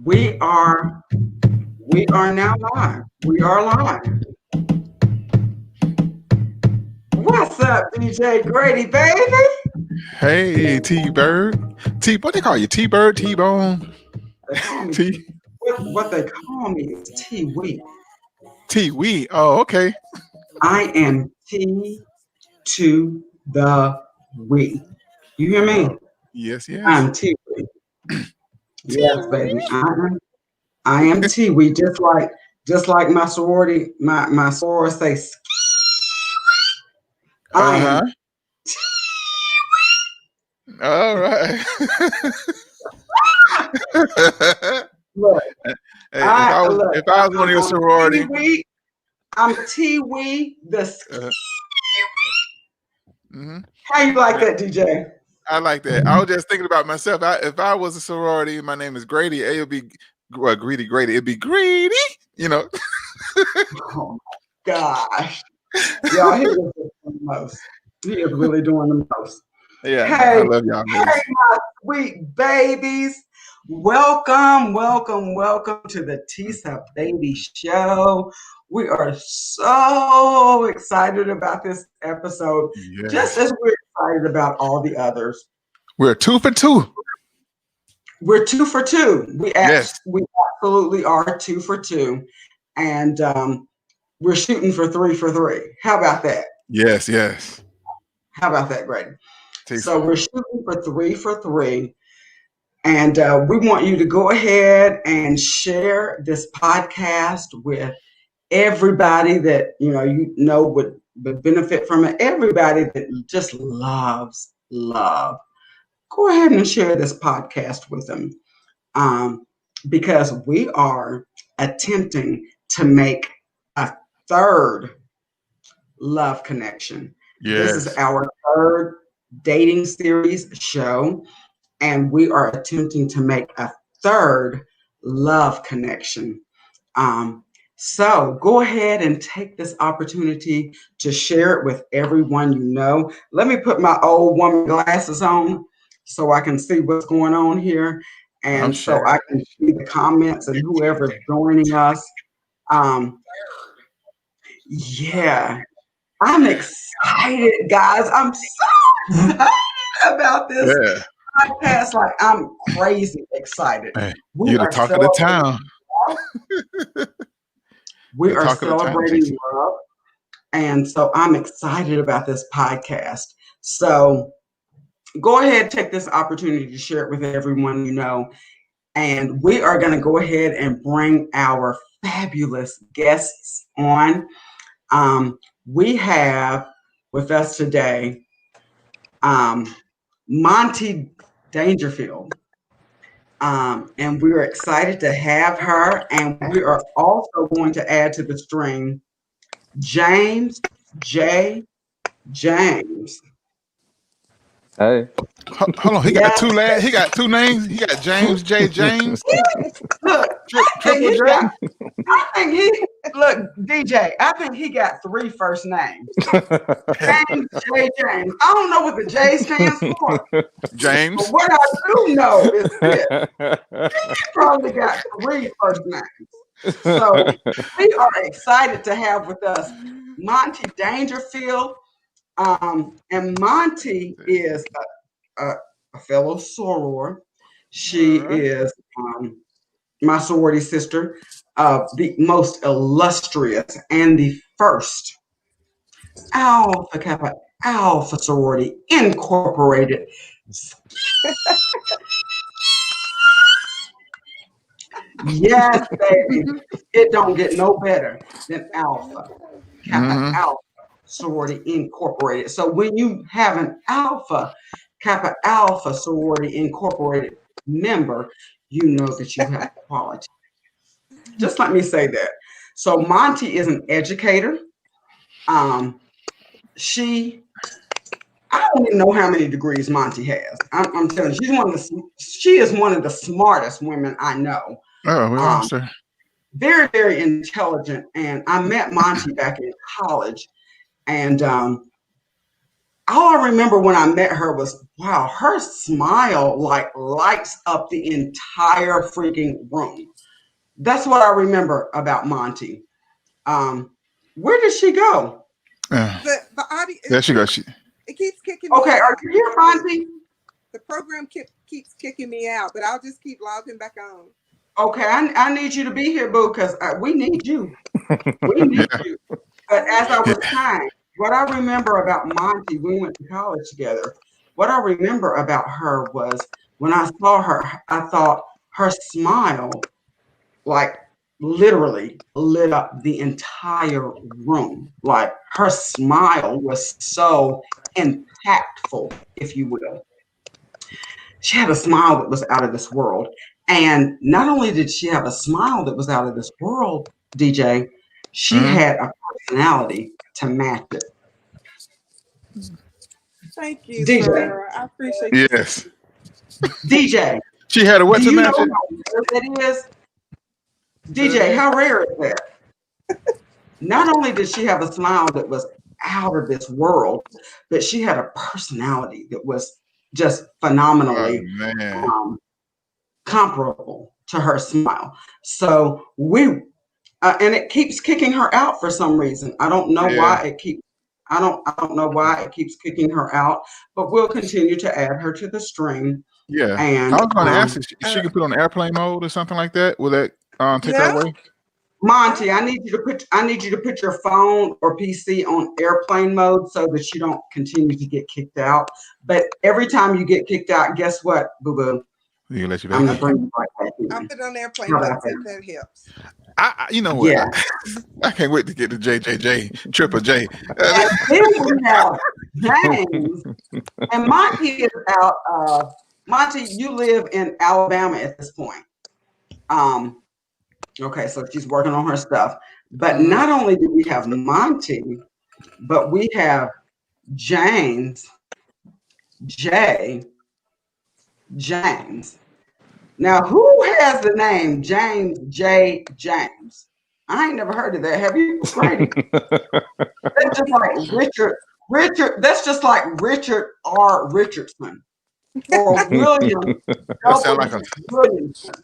We are now live. We are live. What's up, DJ Grady, baby? Hey, T-Bird. What they call you? T-Bird, T-Bone? They call me T what they call me is T-Wee. T-Wee. Oh, okay. I am T to the we. You hear me? Yes, yes. I'm T-Wee. Yes, baby. T-Wee. I am T-Wee, just like my sorority, my soror say, I Uh-huh. am All right. look, Hey, if I was look, if I was one of your I'm sorority, T-Wee. I'm T-Wee the uh, mhm. How you like Yeah, that, DJ? I like that. I was just thinking about myself. If I was a sorority, my name is Grady. It would be Greedy. It'd be Greedy. You know. Oh my gosh. Y'all, he is doing the most. He is really doing the most. Yeah, no, Hey, I love y'all, hey, ladies. my sweet babies. Welcome to the Tisa Batey Show. We are so excited about this episode, just Yes, as we're excited about all the others. we're 2 for 2. We're 2 for 2. Yes, We absolutely are 2 for 2. And we're shooting for 3 for 3. How about that? yes. How about that, Grady? Tisa. So we're shooting for 3 for 3. And we want you to go ahead and share this podcast with everybody that would benefit from it. Everybody that just loves love. Go ahead and share this podcast with them. Because we are attempting to make a third love connection. This is Yes. our third dating series show, and we are attempting to make a third love connection. Um, so go ahead and take this opportunity to share it with everyone you know. Let me put my old woman glasses on so I can see what's going on here I'm and so sure. I can see the comments and whoever's joining us. Um, yeah, I'm excited, guys. I'm so excited about this Yeah. podcast. Like, I'm crazy excited. Hey, We you're the are talk of the celebrating town. love. We The are talk of the town, Tisa. celebrating love. And so I'm excited about this podcast. So go ahead, take this opportunity to share it with everyone you know. And we are going to go ahead and bring our fabulous guests on. We have with us today Monty Dangerfield. And we're excited to have her. And we are also going to add to the string James J. James. Hey, Hold on, he got Yes. two lads. He got two names. He got James J. James, Look, Triple J. I think he look, DJ, I think he got 3 first names. James J. James. I don't know what the J stands for, but James. what I do know is this. He probably got 3 first names. So we are excited to have with us Monty Dangerfield. And Monty is a fellow soror. She is my sorority sister, the most illustrious and the first Alpha Kappa Alpha Sorority Incorporated. Yes, baby. It don't get no better than Alpha Kappa Mm-hmm. Alpha Sorority Incorporated. So when you have an Alpha Kappa Alpha Sorority Incorporated member, you know that you have quality. Just let me say that. So Monty is an educator. Um, I don't even know how many degrees Monty has. I'm telling you, she is one of the smartest women I know. Oh well, Um, sir. very, very intelligent. And I met Monty back in college, and all I remember when I met her was, wow, her smile like lights up the entire freaking room. That's what I remember about Monty. Where did she go? The audio. There she goes. It keeps kicking me Okay, out. are you here, Monty? The program keeps kicking me out, but I'll just keep logging back on. Okay, I need you to be here, boo, because we need you. We need you. But as I was saying, what I remember about Monty, we went to college together. What I remember about her was when I saw her, I thought her smile, like literally lit up the entire room. Like her smile was so impactful, if you will. She had a smile that was out of this world. And not only did she have a smile that was out of this world, DJ, she had a personality to match it. Thank you, DJ. sir. I appreciate you. Yes. DJ. She had a what to match it? How rare that is? DJ, how rare is that? Not only did she have a smile that was out of this world, but she had a personality that was just phenomenally comparable to her smile. So and it keeps kicking her out for some reason. I don't know why it keeps. I don't know why it keeps kicking her out, but we'll continue to add her to the stream. Yeah, and I was going to ask if she could put on airplane mode or something like that. Will that take her away? Monty, I need you to put your phone or PC on airplane mode so that you don't continue to get kicked out. But every time you get kicked out, guess what, boo boo? You let you back. I'm gonna bring you right back in. I'll put it on airplane mode if that helps. You know what? Yeah. I can't wait to get to JJJ, Triple J. And then we have James, and Monty is out. Monty, you live in Alabama at this point. Okay, so she's working on her stuff. But not only do we have Monty, but we have James, James. Now, who has the name James J. James? I ain't never heard of that. Have you, Grady? That's just like Richard. That's just like Richard R. Richardson or William W. Williamson.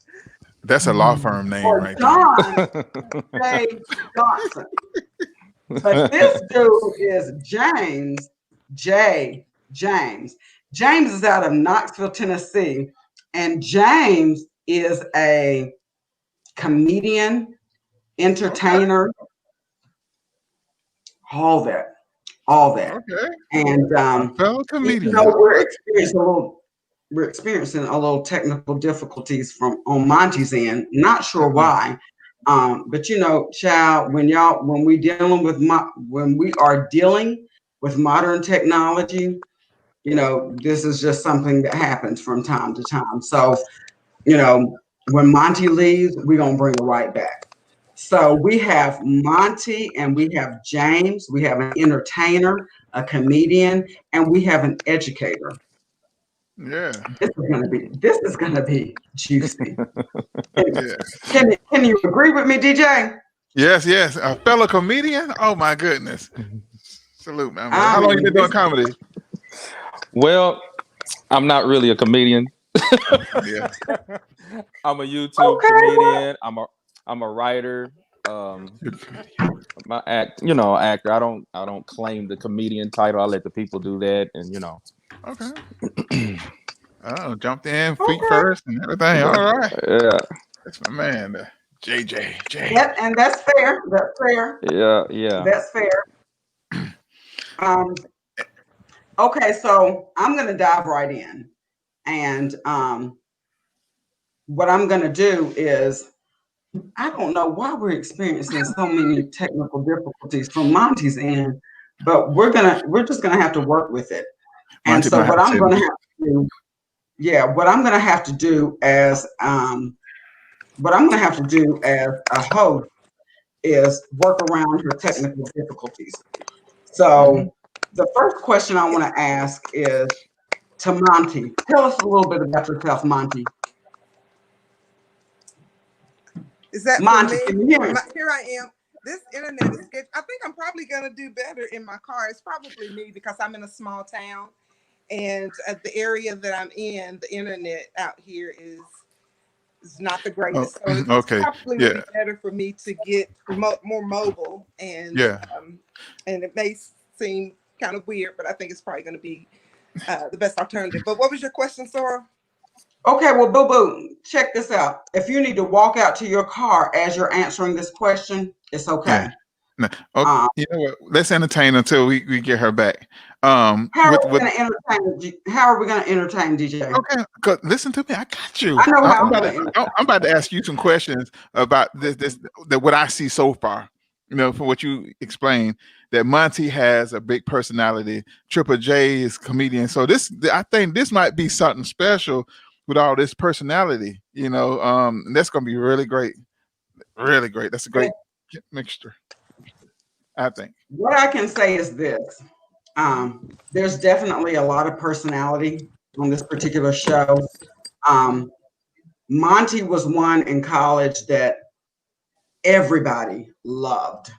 That's a law firm name, or right John J. Johnson. But this dude is James J. James. James is out of Knoxville, Tennessee, and James is a comedian, entertainer, all that. Okay. And fellow comedian. We're experiencing a little technical difficulties on Monty's end. Not sure why, but child, when we are dealing with modern technology, this is just something that happens from time to time. So, when Monty leaves, we're gonna bring her right back. So we have Monty and we have James. We have an entertainer, a comedian, and we have an educator. Yeah. This is gonna be juicy. Can you agree with me, DJ? Yes. A fellow comedian? Oh my goodness. Salute, man. How long you been doing comedy? Well, I'm not really a comedian. Yeah. I'm a YouTube comedian. I'm a writer. Actor. I don't claim the comedian title. I let the people do that, and Okay. Oh, jumped in feet first and everything. All right. Yeah. That's my man, JJ. And that's fair. That's fair. Yeah. That's fair. Okay, so I'm gonna dive right in, and what I'm gonna do is, I don't know why we're experiencing so many technical difficulties from Monty's end, but we're just gonna have to work with it. And Monty so what I'm gonna have to do as a host is work around her technical difficulties. So the first question I want to ask is to Monty. Tell us a little bit about yourself, Monty. Is that Monty? for me? Can you hear me? Here I am. This internet is good. I think I'm probably gonna do better in my car. It's probably me because I'm in a small town, and at the area that I'm in, the internet out here is not the Oh, greatest. So it okay. probably would Yeah. be better for me to get more mobile, Yeah. and it may seem kind of weird, but I think it's probably going to be the best alternative. But what was your question, Sora? Okay, well, Boo Boo, check this out. If you need to walk out to your car as you're answering this question, it's okay. Yeah. No. Okay. Um, You know what? Let's entertain until we get her back. how are With we going to entertain? How are we going to entertain, DJ? okay, listen to me. I got you. I know how I'm I'm about going to to, entertain. I'm about to ask you some questions about what I see so far. You know, from what you explained, that Monty has a big personality. Triple J is comedian. So I think this might be something special with all this personality. You know, and that's going to be really great. Really great. That's a great mixture, I think. What I can say is this. There's definitely a lot of personality on this particular show. Monty was one in college that everybody loved.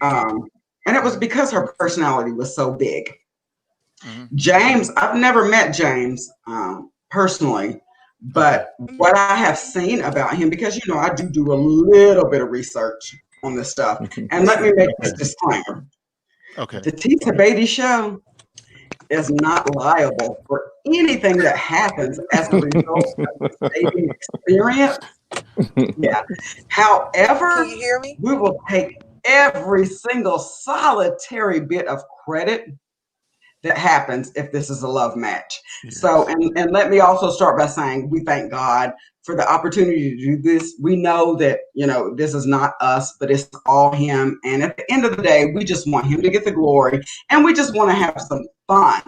And it was because her personality was so big. Mhm. James, I've never met James personally, but what I have seen about him, because you know I do a little bit of research on this stuff, and let me make this disclaimer: Okay. the Tisa Batey Show is not liable for anything that happens as a result of the dating experience. Yeah. However, Can you hear me? we will take every single solitary bit of credit that happens if this is a love match. Yes. So, and let me also start by saying we thank God for the opportunity to do this. We know that, you know, this is not us, but it's all him. And at the end of the day, we just want him to get the glory, and we just want to have some fun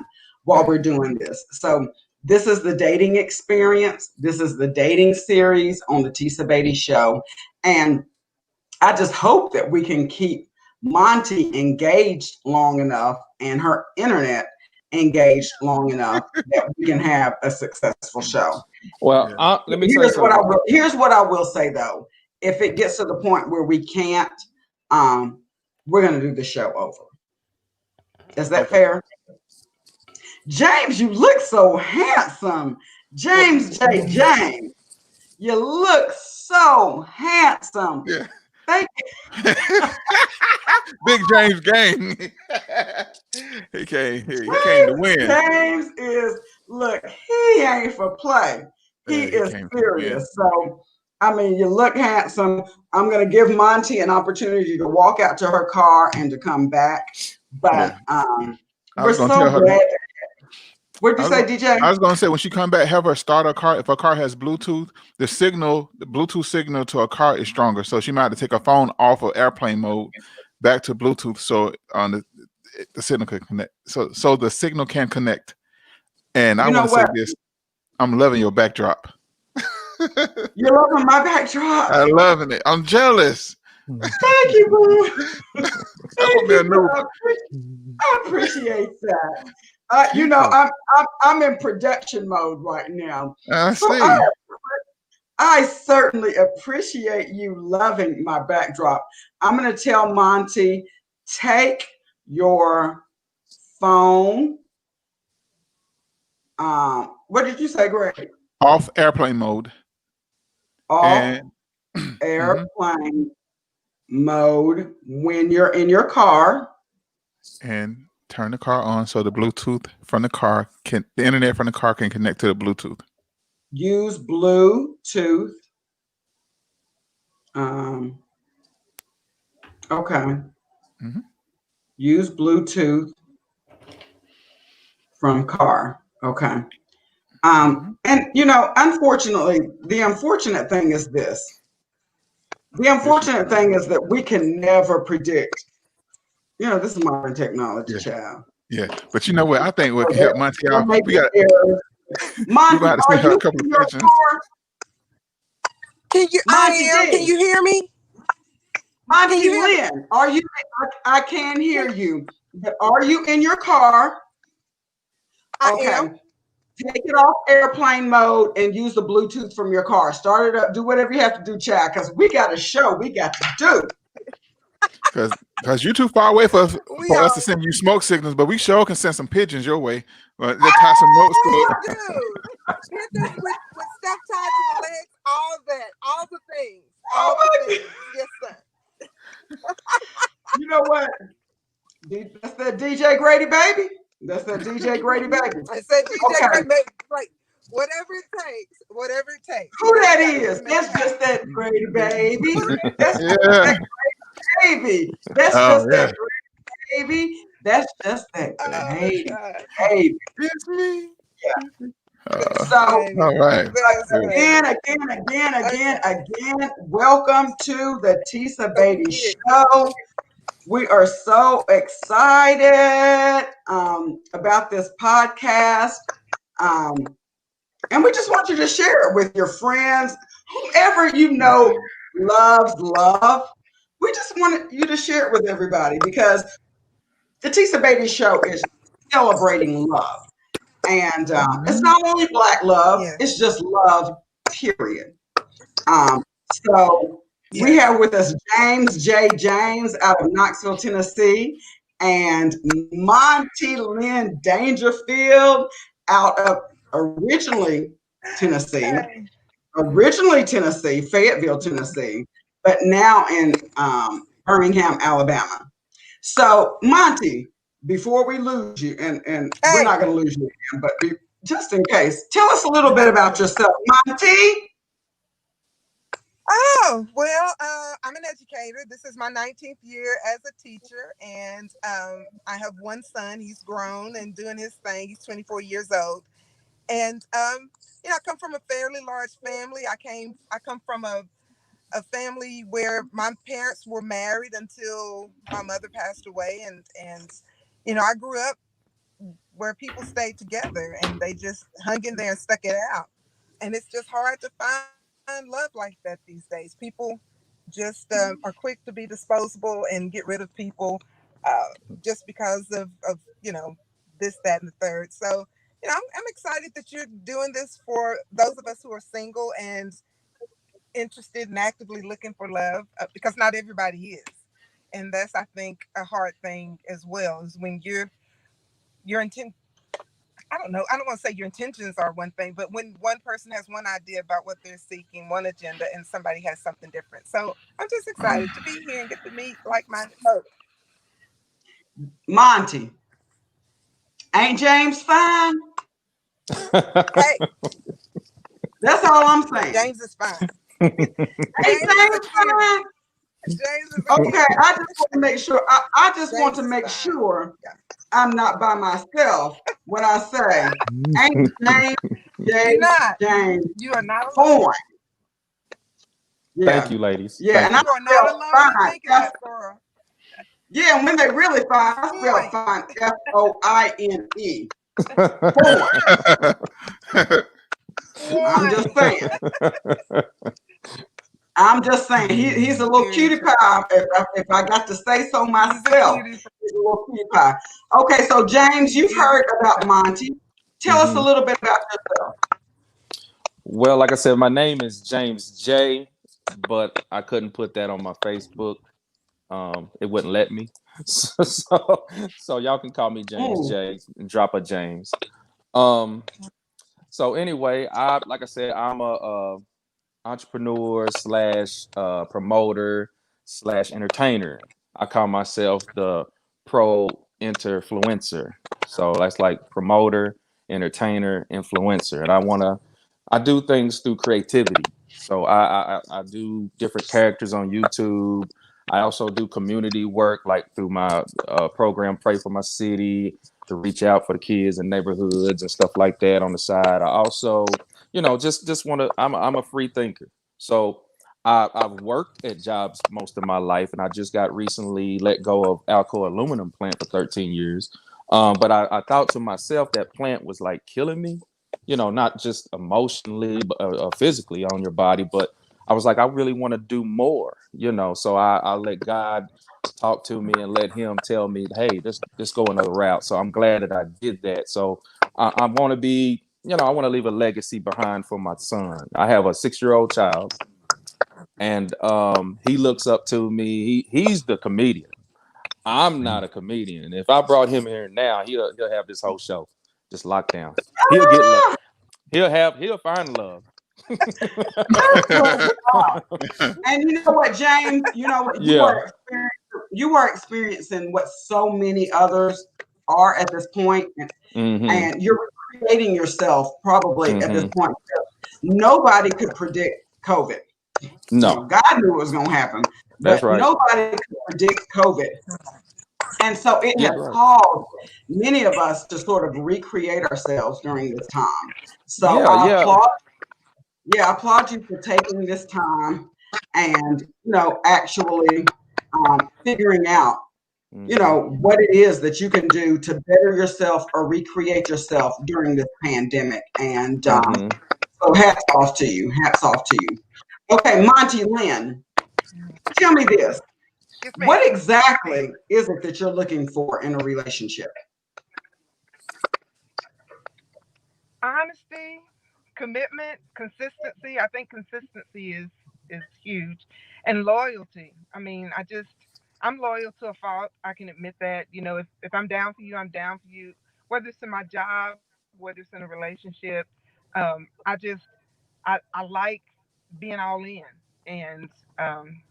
while we're doing this. So this is the dating experience. This is the dating series on the Tisa Batey Show. And I just hope that we can keep Monty engaged long enough and her internet engaged long enough that we can have a successful show. Well, let me say Here's what something. here's what I will say though. If it gets to the point where we can't, we're gonna do the show over. Is that fair? James, you look so handsome. James J. James, you look so handsome. Yeah. Thank you. Big James game. he came to win. James look, he ain't for play. He is serious. So, I mean, you look handsome. I'm going to give Monty an opportunity to walk out to her car and to come back. But we're so glad. What'd you say, DJ? I was going to say, when she come back, have her start her car. If her car has Bluetooth, the Bluetooth signal to a car is stronger. So she might have to take her phone off of airplane mode back to Bluetooth, so on the signal can connect. So the signal can connect. And I want to say this: I'm loving your backdrop. You're loving my backdrop. I'm loving it. I'm jealous. Thank you, boo. I appreciate that. You know, I'm in production mode right now. I see. So I certainly appreciate you loving my backdrop. I'm going to tell Monty, take your phone. What did you say, Greg? Off airplane mode. Off airplane mode when you're in your car. And turn the car on so the Bluetooth from the internet from the car can connect to the Bluetooth. Use Bluetooth. Okay. Use Bluetooth from car. Okay. And you know, unfortunately, the unfortunate thing is this. The unfortunate thing is that we can never predict. You know, this is modern technology, child. Yeah, but you know what? I think what can help Monty out. Monty, are you a couple of questions. Can you hear me? Monty Lynn, are you? I can hear you. Are you in your car? I am. Take it off airplane mode and use the Bluetooth from your car. Start it up. Do whatever you have to do, child, because we got a show we got to do. Because you're too far away for us are. to send you smoke signals, but we sure can send some pigeons your way. Let's tie some notes to it. Pigeons with stuff tied to the legs, all the things. Yes, sir. You know what? That's that DJ Grady baby. That's that DJ Grady baby. I said DJ Okay. Grady baby. Like, whatever it takes. Who that is? That's just that Grady baby. That's just that Grady baby. That's just that Grady baby. That's just that Grady baby. It's me. So, all right. Again, welcome to the Tisa Batey Show. We are so excited about this podcast. And we just want you to share it with your friends, whomever you know loves love. We just wanted you to share it with everybody because the Tisa Batey Show is celebrating love. And it's not only Black love, it's just love, period. So we have with us James J. James out of Knoxville, Tennessee, and Monty Lynn Dangerfield out of originally Tennessee, Fayetteville, Tennessee, but now in Birmingham, Alabama. So Monty, before we lose you, and we're not going to lose you again, but just in case, tell us a little bit about yourself, Monty. Oh, well, I'm an educator. This is my 19th year as a teacher, and I have one son. He's grown and doing his thing. He's 24 years old. And, I come from a fairly large family. I come from a family where my parents were married until my mother passed away. And I grew up where people stayed together and they just hung in there and stuck it out. And it's just hard to find love like that these days. People just are quick to be disposable and get rid of people just because of this, that, and the third. So, I'm excited that you're doing this for those of us who are single and interested and actively looking for love, because not everybody is. And that's, I think, a hard thing as well, is when your intent. I don't know. I don't want to say your intentions are one thing, but when one person has one idea about what they're seeking, one agenda, and somebody has something different. So I'm just excited to be here and get to meet like-minded folks. Monty, ain't James fine? Hey, that's all I'm saying. James is fine. Ain't James fine? James is okay. I just want to make sure. I just want to make sure I'm not by myself when I say, ain't James you are not alone. Thank you, ladies. Yeah, Thank and you. I'm not alone. Yeah, and when they really fine, I spell fine, F-O-I-N-E. I'm just saying. He's a little cutie pie. If I got to say so myself, he's a little cutie pie. Okay, so James, you've heard about Monty. Tell us a little bit about yourself. Well, like I said, my name is James J, but I couldn't put that on my Facebook. It wouldn't let me. So y'all can call me James J and drop a James. So anyway, like I said, I'm a entrepreneur / promoter / entertainer. I call myself the pro influencer. So that's like promoter, entertainer, influencer. And I do things through creativity. So I do different characters on YouTube. I also do community work, like through my program, Pray for My City, to reach out for the kids in neighborhoods and stuff like that on the side. I also, just want to, I'm a free thinker. So I've worked at jobs most of my life, and I just got recently let go of Alcoa aluminum plant for 13 years. But I thought to myself that plant was like killing me, not just emotionally, but physically on your body, but I was like, I really want to do more, so I let God talk to me and let him tell me, hey, just go another route. So I'm glad that I did that. So I want to be, I want to leave a legacy behind for my son. I have a 6-year-old child, and he looks up to me. He's the comedian. I'm not a comedian. If I brought him here now, he'll have this whole show just locked down. He'll get love. He'll find love. And you know what, James? You know what you are experiencing what so many others are at this point, and you're creating yourself probably at this point. Nobody could predict COVID. No, God knew it was going to happen, that's but right. nobody could predict COVID. And so it has right. caused many of us to sort of recreate ourselves during this time. So Yeah. I applaud you for taking this time and, actually figuring out, what it is that you can do to better yourself or recreate yourself during this pandemic. And so hats off to you. Hats off to you. Okay, Monty Lynn, tell me this. Yes, ma'am. What exactly is it that you're looking for in a relationship? Honesty, commitment, consistency. I think consistency is huge, and loyalty. I mean, I'm loyal to a fault. I can admit that. If I'm down for you, I'm down for you. Whether it's in my job, whether it's in a relationship, I like being all in, and I'm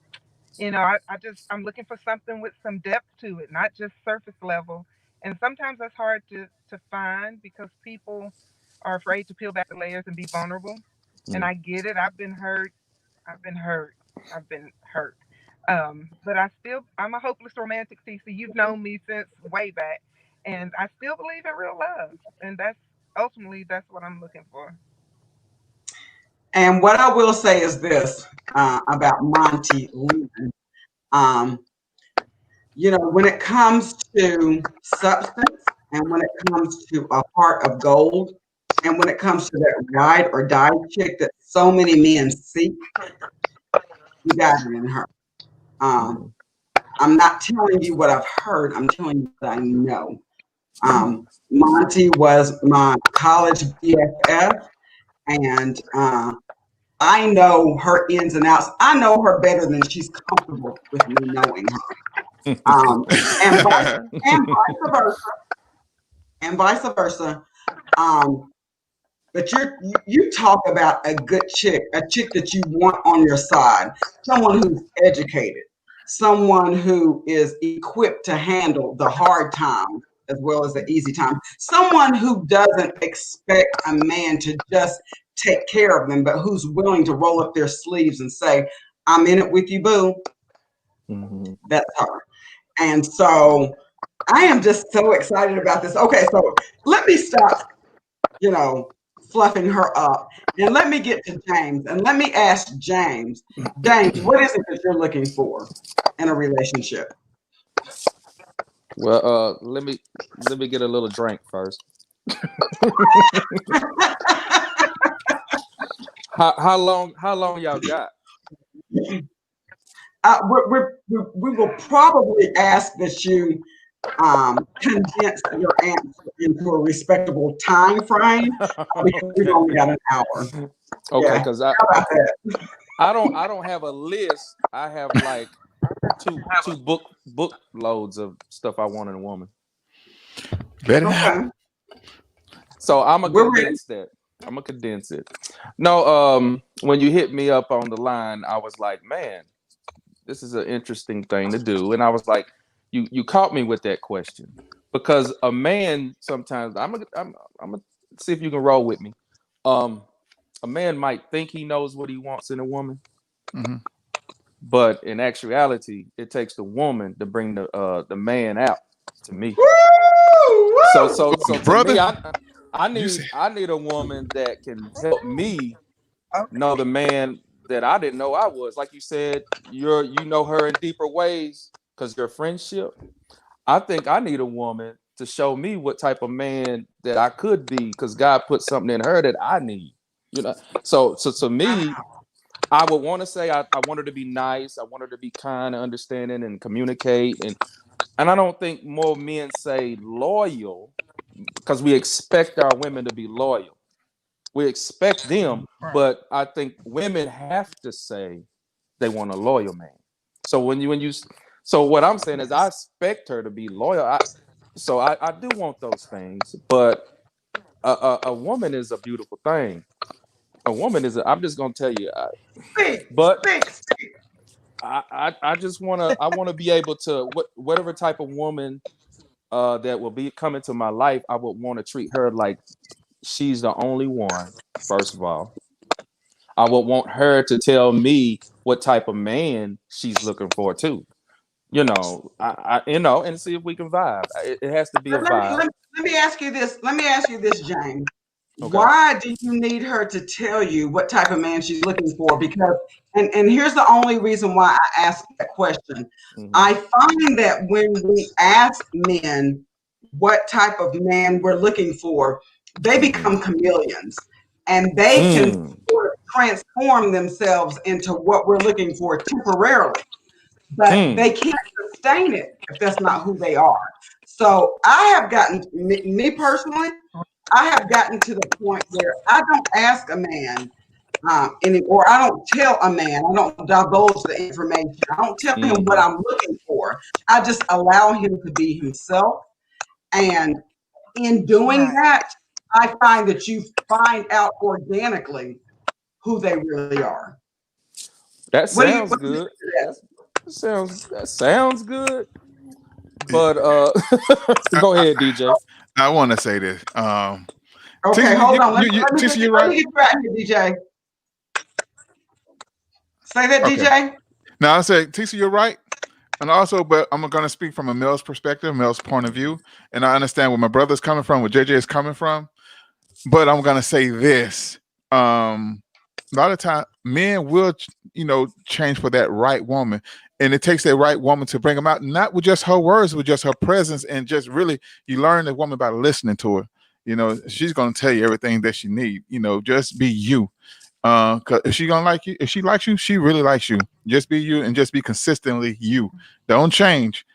looking for something with some depth to it, not just surface level. And sometimes that's hard to find because people are afraid to peel back the layers and be vulnerable. And I get it. I've been hurt. I've been hurt. I've been hurt. But I'm a hopeless romantic, Tisa. You've known me since way back. And I still believe in real love. And that's what I'm looking for. And what I will say is this about Monty Lynn. When it comes to substance and when it comes to a heart of gold and when it comes to that ride or die chick that so many men seek, you got it in her. I'm not telling you what I've heard. I'm telling you what I know. Monty was my college BFF, and I know her ins and outs. I know her better than she's comfortable with me knowing her. And vice versa. And vice versa. But you talk about a good chick, a chick that you want on your side, someone who's educated, someone who is equipped to handle the hard times as well as the easy times, someone who doesn't expect a man to just take care of them, but who's willing to roll up their sleeves and say, I'm in it with you, boo. That's her. And so I am just so excited about this. Okay, so let me stop, fluffing her up. And let me get to James. And let me ask James, what is it that you're looking for in a relationship? Well, let me get a little drink first. How long y'all got? We will probably ask that you condense your answer into a respectable time frame because we've only got an hour. Okay, because how about that? I don't have a list. I have like two book loads of stuff I want in a woman. Okay. So I'm gonna condense it. No, when you hit me up on the line, I was like, man, this is an interesting thing to do. And I was like, you caught me with that question. Because a man sometimes I'm gonna see if you can roll with me. A man might think he knows what he wants in a woman. But in actuality, it takes the woman to bring the man out to me. Woo! So brother, to me, I need a woman that can help me know the man that I didn't know I was. Like you said, you know her in deeper ways because your friendship. I think I need a woman to show me what type of man that I could be because God put something in her that I need. So to me, I would want to say I want her to be nice. I want her to be kind and understanding and communicate. And I don't think more men say loyal because we expect our women to be loyal. We expect them, but I think women have to say they want a loyal man. So so what I'm saying is I expect her to be loyal. I do want those things, but a woman is a beautiful thing. A woman is. I'm just gonna tell you. Speak, But speak. I just wanna be able to whatever type of woman that will be coming to my life, I would want to treat her like she's the only one. First of all, I would want her to tell me what type of man she's looking for too. And see if we can vibe. It has to be a But let me, vibe. let, me- let me ask you this. Let me ask you this, James. Okay. Why do you need her to tell you what type of man she's looking for? Because, and here's the only reason why I asked that question. Mm-hmm. I find that when we ask men what type of man we're looking for, they become chameleons and they can sort of transform themselves into what we're looking for temporarily, but they can't sustain it if that's not who they are. So I have gotten, me personally, I have gotten to the point where I don't ask a man anymore. I don't tell a man. I don't divulge the information. I don't tell him what I'm looking for. I just allow him to be himself. And in doing that, I find that you find out organically who they really are. That What do you sounds think good. of that? That sounds good. But go ahead, DJ. I want to say this. Okay, Tisa, hold on. Let Tisa, you're me right. get you out here, DJ. Say that, Okay. DJ. Now I say, Tisa, you're right. And also, but I'm going to speak from a male's perspective, male's point of view. And I understand where my brother's coming from, where JJ is coming from. But I'm going to say this. A lot of time, men will, change for that right woman. And it takes that right woman to bring them out, not with just her words, with just her presence. And just really, you learn the woman by listening to her. She's going to tell you everything that she needs. Just be you. Cause if she gonna like you, if she likes you, she really likes you. Just be you and just be consistently you. Don't change,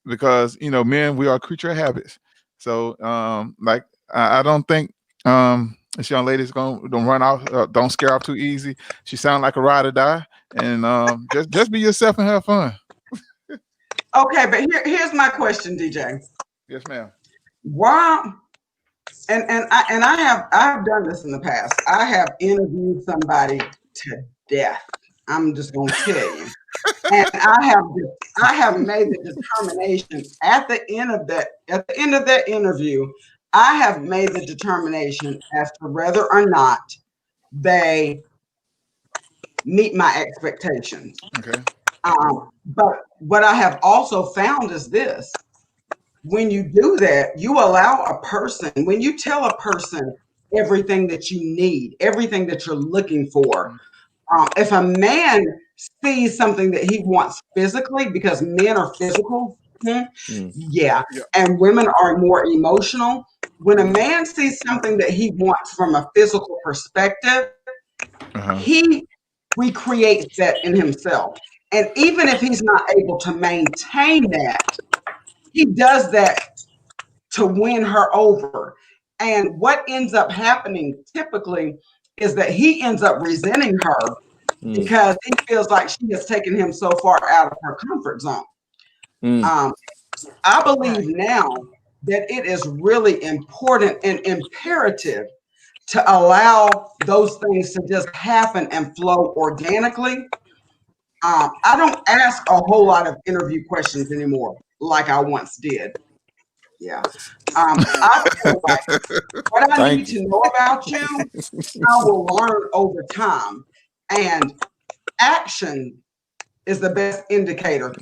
because men, we are creature of habits. So I don't think this young lady's don't run off, don't scare off too easy. She sound like a ride or die, and just be yourself and have fun. Okay, but here's my question, DJ. Yes, ma'am. Why? I have done this in the past. I have interviewed somebody to death. I'm just gonna tell you, and I have made the determination at the end of that interview. I have made the determination as to whether or not they meet my expectations. Okay. But what I have also found is this: when you do that, you allow a person, when you tell a person everything that you need, everything that you're looking for, if a man sees something that he wants physically, because men are physical, yeah, and women are more emotional. When a man sees something that he wants from a physical perspective, he recreates that in himself. And even if he's not able to maintain that, he does that to win her over. And what ends up happening typically is that he ends up resenting her because he feels like she has taken him so far out of her comfort zone. I believe now that it is really important and imperative to allow those things to just happen and flow organically. I don't ask a whole lot of interview questions anymore like I once did. Yeah. I feel like what I need to know about you, I will learn over time. And action is the best indicator,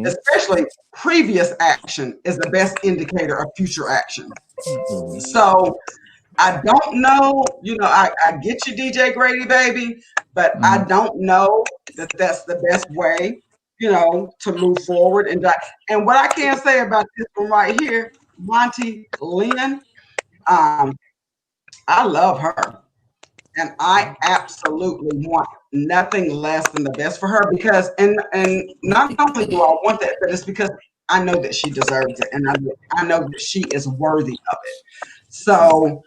especially previous action is the best indicator of future action. So I don't know, I get you, DJ Grady, baby, but I don't know that that's the best way, to move forward. And what I can say about this one right here, Monty Lynn, I love her. And I absolutely want nothing less than the best for her because, and not only do I want that, but it's because I know that she deserves it. And I know that she is worthy of it. So,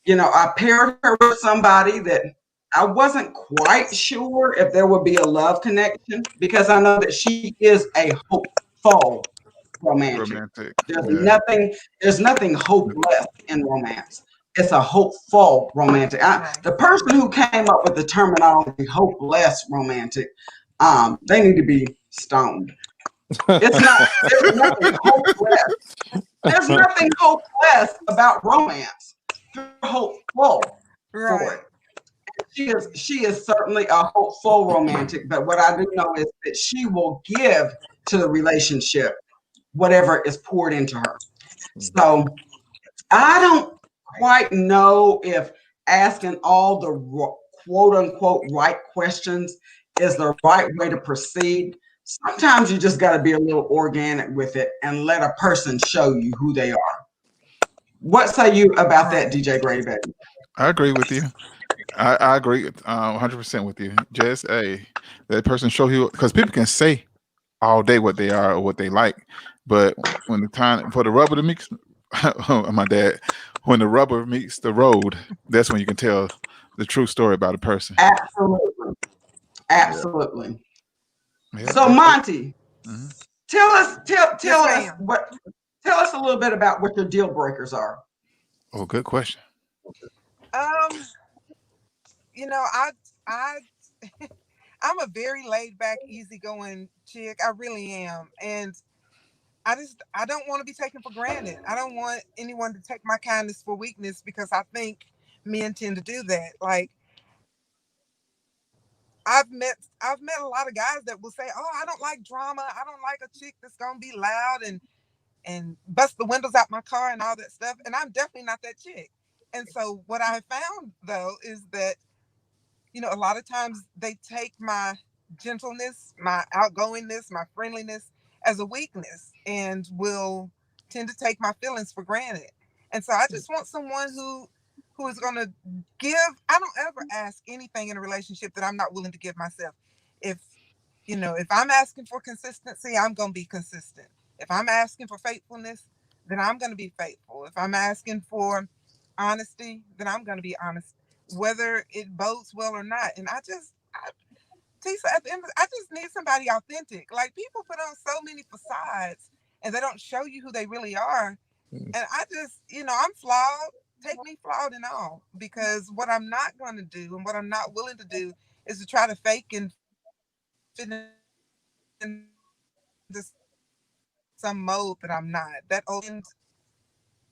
I paired her with somebody that I wasn't quite sure if there would be a love connection because I know that she is a hopeful romantic. Romantic. There's Yeah. nothing, there's nothing hopeless in romance. It's a hopeful romantic. The person who came up with the terminology hopeless romantic, they need to be stoned. It's not, there's nothing hopeless. There's nothing hopeless about romance. You're hopeful for it. She is certainly a hopeful romantic, but what I do know is that she will give to the relationship whatever is poured into her. So I don't quite know if asking all the quote unquote right questions is the right way to proceed. Sometimes you just got to be a little organic with it and let a person show you who they are. What say you about that, DJ Grady Baby? I agree with you. I agree 100% with you. Just that person show you, because people can say all day what they are or what they like, but when the time for the rubber to mix, my dad, when the rubber meets the road, that's when you can tell the true story about a person. Absolutely. Absolutely. Yeah, So Monty, Mhm. tell us ma'am. tell us a little bit about what your deal breakers are. Oh, good question. You know, I I'm a very laid back, easygoing chick. I really am. And I don't want to be taken for granted. I don't want anyone to take my kindness for weakness because I think men tend to do that. Like I've met a lot of guys that will say, "Oh, I don't like drama. I don't like a chick that's gonna be loud and bust the windows out my car and all that stuff." And I'm definitely not that chick. And so what I have found though is that, you know, a lot of times they take my gentleness, my outgoingness, my friendliness as a weakness and will tend to take my feelings for granted. And so I just want someone who is going to give. I don't ever ask anything in a relationship that I'm not willing to give myself. If you know, if I'm asking for consistency, I'm going to be consistent. If I'm asking for faithfulness, then I'm going to be faithful. If I'm asking for honesty, then I'm going to be honest, whether it bodes well or not. And Tisa, at the end, I just need somebody authentic. Like people put on so many facades, and they don't show you who they really are. And I just, you know, I'm flawed. Take me flawed and all, because what I'm not going to do and what I'm not willing to do is to try to fake and fit into some mode that I'm not. That old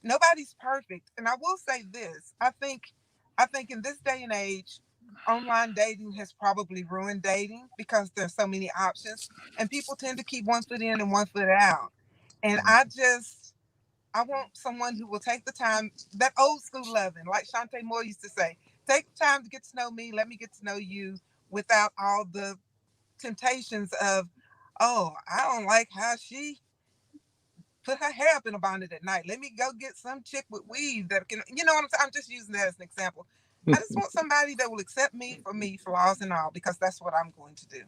nobody's perfect. And I will say this. I think in this day and age, online dating has probably ruined dating because there's so many options and people tend to keep one foot in and one foot out. And I want someone who will take the time, that old school loving, like Shantae Moore used to say, take the time to get to know me, let me get to know you without all the temptations of, oh, I don't like how she put her hair up in a bonnet at night. Let me go get some chick with weave that can, you know what I'm saying? I'm just using that as an example. I just want somebody that will accept me for me, flaws and all, because that's what I'm going to do.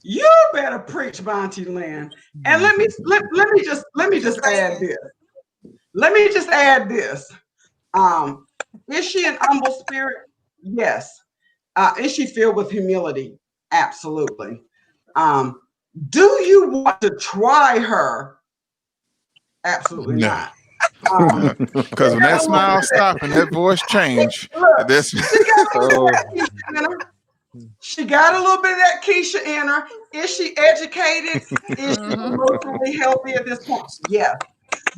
You better preach, Monty Lynn. And let me just add this. Let me just add this. Is she an humble spirit? Yes. Is she filled with humility? Absolutely. Do you want to try her? Absolutely No. not. Because when that smile stop and that voice change, that's she got a little bit of that Keisha in her. Is she educated? Is she emotionally healthy at this point? Yeah.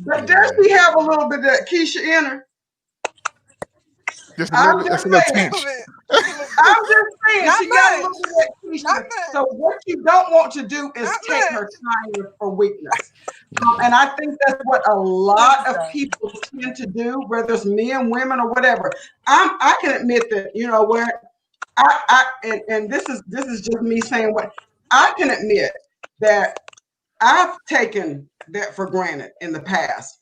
But does she have a little bit of that Keisha in her? just a little tinge. I'm just saying Not she got a much. little bit of that Keisha. So what you don't want to do is Not take much. her kindness for weakness. And I think that's what a lot of people tend to do, whether it's men, women, or whatever. I can admit that, you know what, and this is just me saying what I can admit that I've taken that for granted in the past.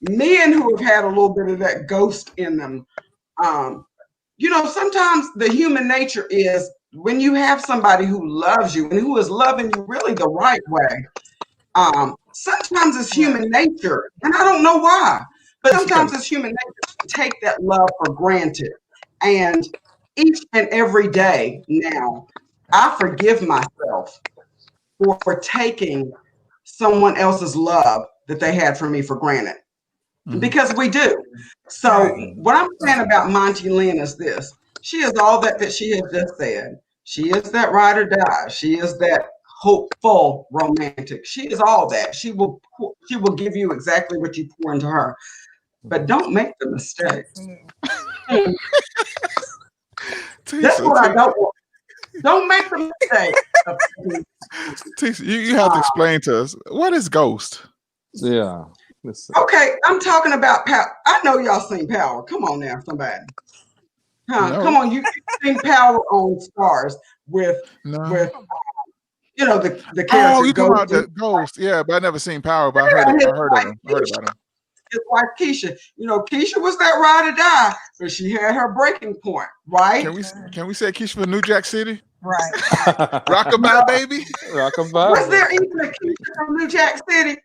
Men who have had a little bit of that ghost in them, you know, sometimes the human nature is when you have somebody who loves you and who is loving you really the right way. Sometimes it's human nature, and I don't know why, but sometimes it's human nature to take that love for granted. And each and every day now, I forgive myself for taking someone else's love that they had for me for granted. Because we do. So what I'm saying about Monty Lynn is this. She is all that she has just said. She is that ride or die. She is that hopeful romantic. She is all that. She will give you exactly what you pour into her. But don't make the mistake. That's what I don't want. Don't make the mistake. Tisa, you have to explain to us, what is ghost? Yeah. Okay, I'm talking about Power. I know y'all seen Power. Come on now, somebody. No. Come on, you seen Power on Stars with the character. Oh, you talking about the Ghost? Yeah, but I never seen Power. But I heard about him. His wife Keisha. Keisha was that ride or die, but she had her breaking point, right? Can we say Keisha from New Jack City? Right. Rockabye, baby. Rockabye. Was there even a Keisha from New Jack City?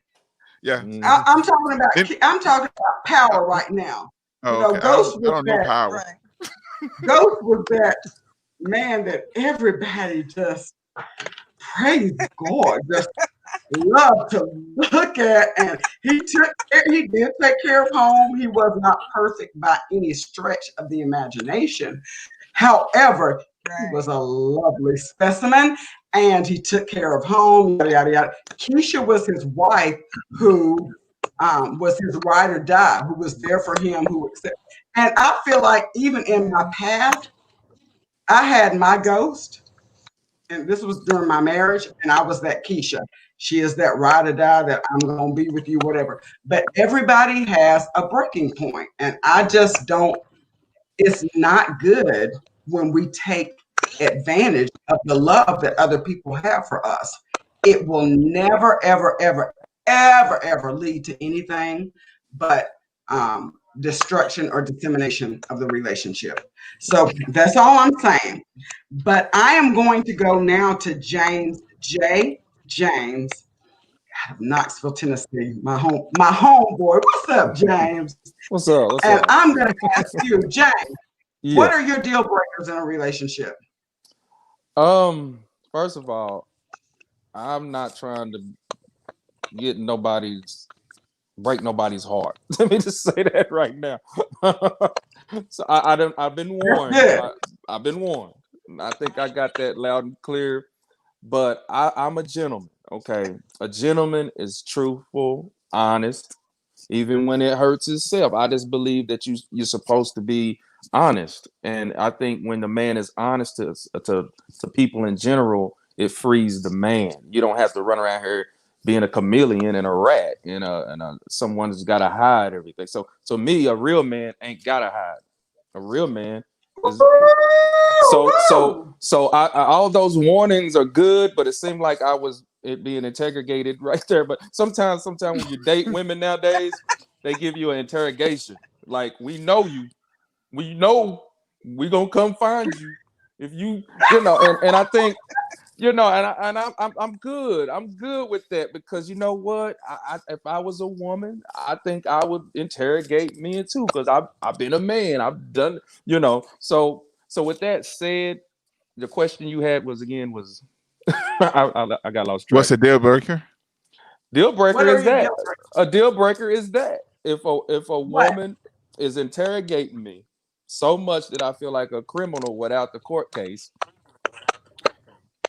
Yeah. I'm talking about Power right now. Oh, okay. Ghost I don't know Power. Right. Ghost was that man that everybody just praise God, just love to look at, and he did take care of home. He was not perfect by any stretch of the imagination. However, he was a lovely specimen, and he took care of home. Yada yada yada. Keisha was his wife, who was his ride or die, who was there for him, and I feel like even in my past, I had my ghost, and this was during my marriage, and I was that Keisha. She is that ride or die that I'm going to be with you, whatever. But everybody has a breaking point, and I just don't. It's not good when we take advantage of the love that other people have for us. It will never, ever, ever, ever, ever lead to anything but destruction or dissemination of the relationship. So that's all I'm saying. But I am going to go now to James J. James out of Knoxville, Tennessee, my homeboy. What's up, James? What's up? And I'm going to ask you, James, Yeah. what are your deal breakers in a relationship? First of all, I'm not trying to break nobody's heart. Let me just say that right now. So I've been warned. I've been warned. I think I got that loud and clear. But I'm a gentleman. Okay, a gentleman is truthful, honest, even when it hurts himself. I just believe that you're supposed to be honest, and I think when the man is honest to people in general, it frees the man. You don't have to run around here being a chameleon and a rat and someone who's got to hide everything. So me, a real man ain't gotta hide. A real man is. So I all those warnings are good, but it seemed like I was being interrogated right there. But sometimes when you date women nowadays, they give you an interrogation. Like, we know you, we know we gonna come find you if you and I think I'm good. I'm good with that, because you know what? If I was a woman, I think I would interrogate men too, because I've been a man. I've done So with that said, the question you had was I got lost track. What's a deal breaker? Deal breaker is that. A deal breaker is that if a woman is interrogating me so much that I feel like a criminal without the court case,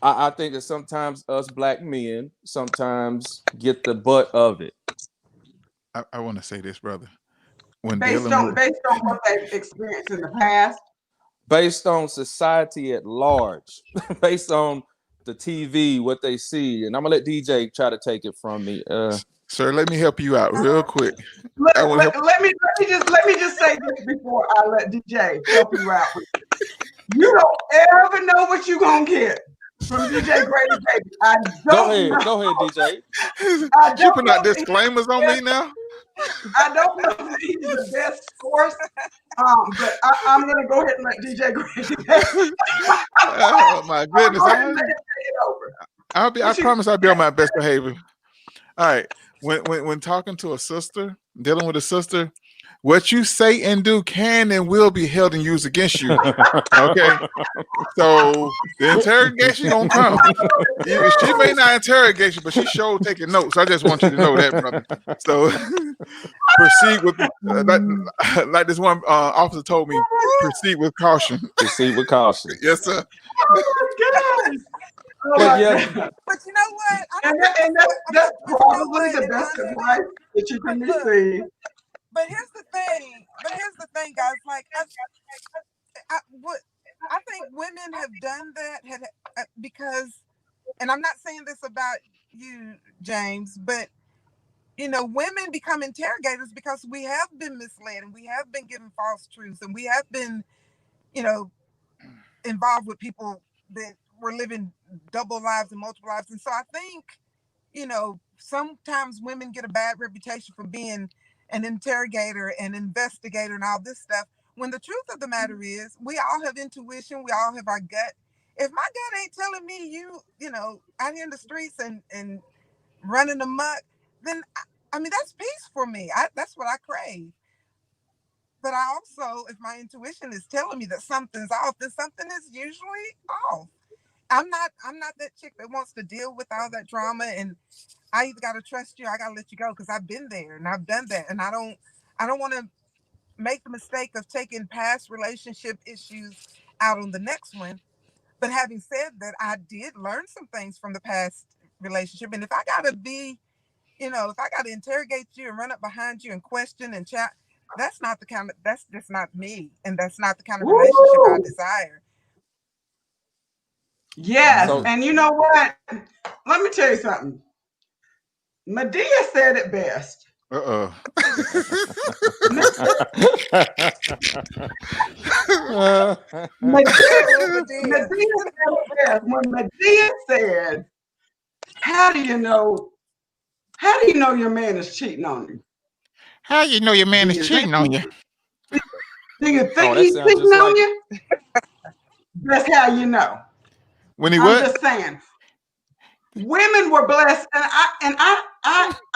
I think that sometimes us black men sometimes get the butt of it. I want to say this, brother. Based on what they've experienced in the past. Based on society at large, based on the TV, what they see, and I'm gonna let DJ try to take it from me. Sir, let me help you out real quick. Let me just say this before I let DJ help you out. You don't ever know what you're gonna get from DJ Grady, baby. I don't Go ahead, DJ. You putting out disclaimers on me now? I don't know if he's the best source, but I'm going to go ahead and let DJ Grady. Oh my goodness! I promise I'll be on my best behavior. All right. When talking to a sister, dealing with a sister, what you say and do can and will be held and used against you. Okay, so the interrogation gonna come. She may not interrogate you, but she sure taking notes. I just want you to know that, brother. So proceed with like this one officer told me. Proceed with caution. Proceed with caution. Yes, sir. But yeah, But you know what? That's probably the best advice that you can receive. But here's the thing. Guys. Like, I think women have done that because, and I'm not saying this about you, James, but women become interrogators because we have been misled and we have been given false truths and we have been, involved with people that were living double lives and multiple lives. And so I think, sometimes women get a bad reputation for being an interrogator and investigator and all this stuff. When the truth of the matter is, we all have intuition. We all have our gut. If my gut ain't telling me you out here in the streets and running amok, then I mean, that's peace for me. That's what I crave. But I also, if my intuition is telling me that something's off, then something is usually off. I'm not that chick that wants to deal with all that drama, and I either got to trust you, or I got to let you go because I've been there and I've done that, and I don't want to make the mistake of taking past relationship issues out on the next one. But having said that, I did learn some things from the past relationship, and if I got to be, if I got to interrogate you and run up behind you and question and chat, that's just not me, and that's not the kind of relationship I desire. Yes, and you know what? Let me tell you something. Medea said it best. Medea when Medea said, how do you know your man is cheating on you? How you know your man is cheating on you? Do you think he's cheating on you? That's how you know. When he I'm just saying, women were blessed, and I'm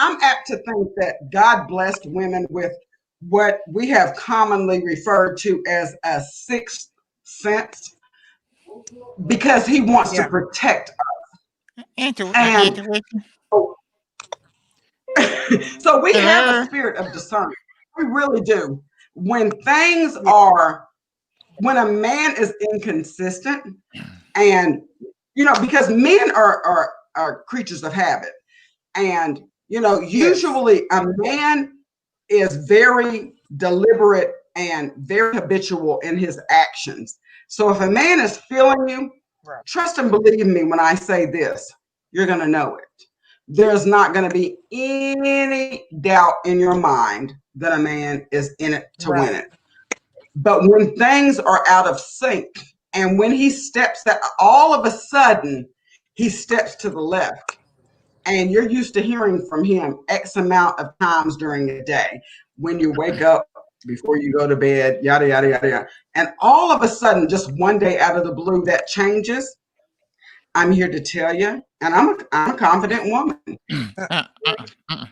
apt to think that God blessed women with what we have commonly referred to as a sixth sense, because He wants to protect us. And so we have a spirit of discernment. We really do. When a man is inconsistent, and because men are creatures of habit, and usually a man is very deliberate and very habitual in his actions. So if a man is feeling you, trust and believe me when I say this, you're going to know it. There's not going to be any doubt in your mind that a man is in it to win it. But when things are out of sync, and when he steps out, all of a sudden he steps to the left, and you're used to hearing from him X amount of times during the day, when you wake up, before you go to bed, yada, yada, yada, yada. And all of a sudden, just one day out of the blue, that changes. I'm here to tell you, and I'm a confident woman, but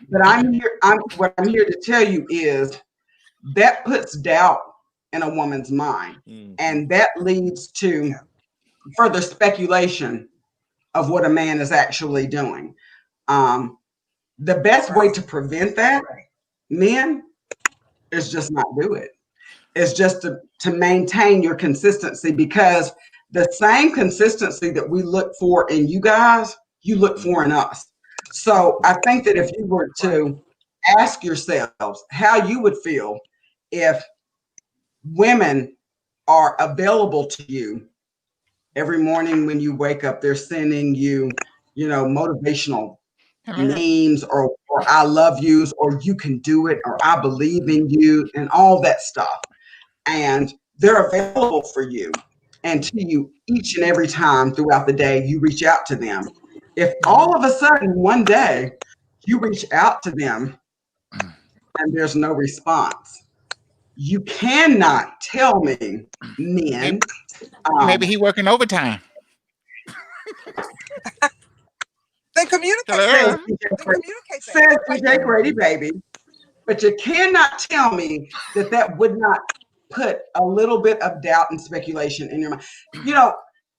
what I'm here to tell you is that puts doubt in a woman's mind, and that leads to further speculation of what a man is actually doing. The best way to prevent that, men, is just not do it. It's just to maintain your consistency, because the same consistency that we look for in you guys, you look for in us. So I think that if you were to ask yourselves how you would feel if women are available to you every morning when you wake up, they're sending you, motivational memes or I love yous, or you can do it, or I believe in you, and all that stuff. And they're available for you and to you each and every time throughout the day you reach out to them. If all of a sudden one day you reach out to them and there's no response, you cannot tell me, men. Maybe he working overtime. Then communicate. Says DJ Grady, baby. But you cannot tell me that that would not put a little bit of doubt and speculation in your mind. You know,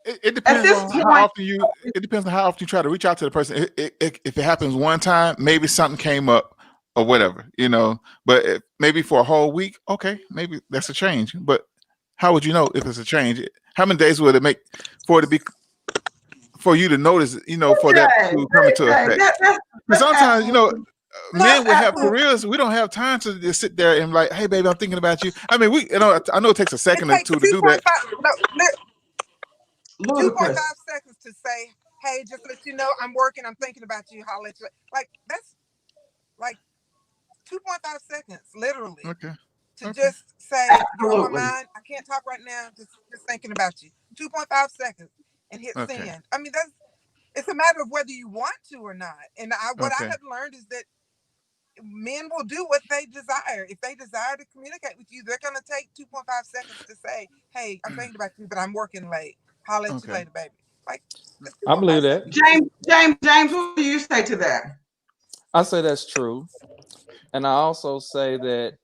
It at depends this on how point, often you. It depends on how often you try to reach out to the person. If it happens one time, maybe something came up or whatever, you know. But maybe for a whole week, okay, maybe that's a change. But how would you know if it's a change? How many days would it make for it to be for you to notice? You know, for that okay, to come into okay, effect. that's Because sometimes, you know, absolutely, men would have absolutely careers. We don't have time to just sit there and like, hey, baby, I'm thinking about you. I mean, you know, I know it takes a It second or takes two to do that. 2.5 ludicrous. seconds to say, hey, just let you know I'm working, I'm thinking about you, holler at you. Like that's like 2.5 seconds, literally, Okay. to Okay. just say you're on my Absolutely. mind. I can't talk right now. Just thinking about you. 2.5 seconds and hit Okay. send. I mean, that's it's a matter of whether you want to or not. And what I Okay. have learned is that men will do what they desire. If they desire to communicate with you, they're going to take 2.5 seconds to say, hey, I'm thinking about you, but I'm working late. Holler at you Okay. later, baby. Like, that's I 2.5 believe that. seconds. James, what do you say to that? I say that's true, and I also say that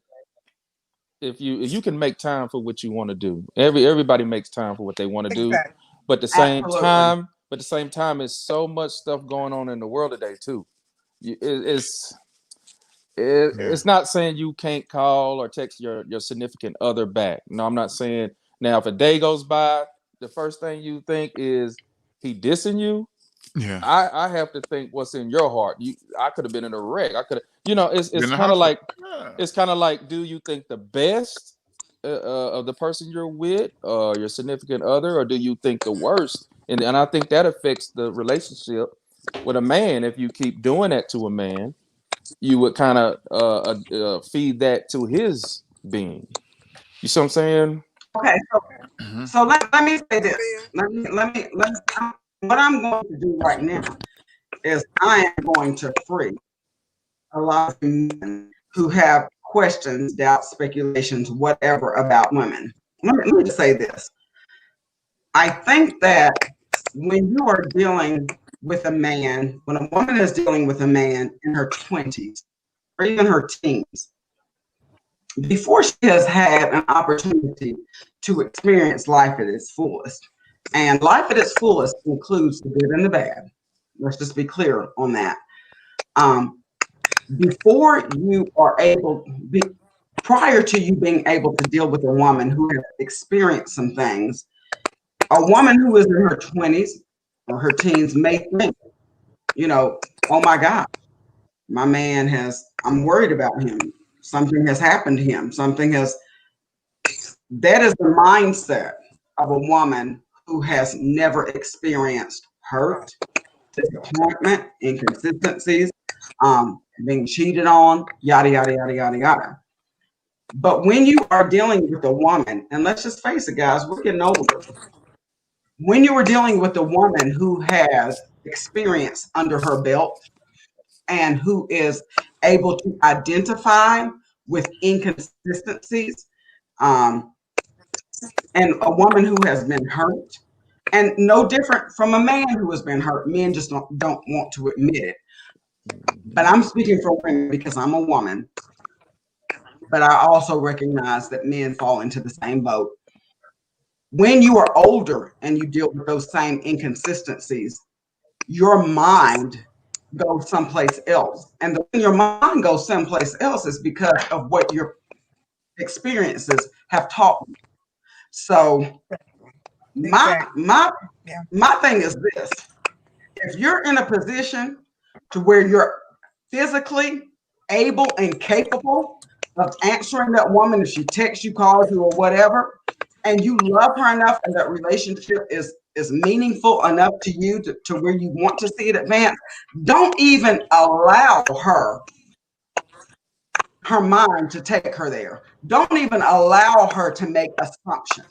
if you can make time for what you want to do, everybody makes time for what they want to do, Exactly. but at the same Absolutely. time, there's so much stuff going on in the world today too. It's Yeah. it's not saying you can't call or text your significant other back. No, I'm not saying. Now if a day goes by, the first thing you think is he dissing you. Yeah. I have to think what's in your heart. I could have been in a wreck. I could have, Been in it's the kind of hospital. like Yeah. do you think the best of the person you're with, your significant other, or do you think the worst? And I think that affects the relationship with a man. If you keep doing that to a man, you would kind of feed that to his being. You see what I'm saying? Okay, Mm-hmm. so let me say That's this. fair. What I'm going to do right now is I am going to free a lot of men who have questions, doubts, speculations, whatever about women. Let me just say this. I think that when you are dealing with a man, when a woman is dealing with a man in her 20s or even her teens, before she has had an opportunity to experience life at its fullest, and life at its fullest includes the good and the bad. Let's just be clear on that. Um, before you are able, prior to you being able to deal with a woman who has experienced some things, a woman who is in her 20s or her teens may think, you know, oh my God, my man I'm worried about him. Something has happened to him. That is the mindset of a woman who has never experienced hurt, disappointment, inconsistencies, being cheated on, yada, yada, yada, yada, yada. But when you are dealing with a woman, and let's just face it, guys, we're getting older. When you are dealing with a woman who has experience under her belt and who is able to identify with inconsistencies, um, and a woman who has been hurt, and no different from a man who has been hurt. Men just don't want to admit it. But I'm speaking for women because I'm a woman, but I also recognize that men fall into the same boat. When you are older and you deal with those same inconsistencies, your mind goes someplace else. And when your mind goes someplace else is because of what your experiences have taught you. So my Exactly. my Yeah. my thing is this: if you're in a position to where you're physically able and capable of answering that woman if she texts you, calls you, or whatever, and you love her enough and that relationship is meaningful enough to you to where you want to see it advance, don't even allow her mind to take her there. Don't even allow her to make assumptions.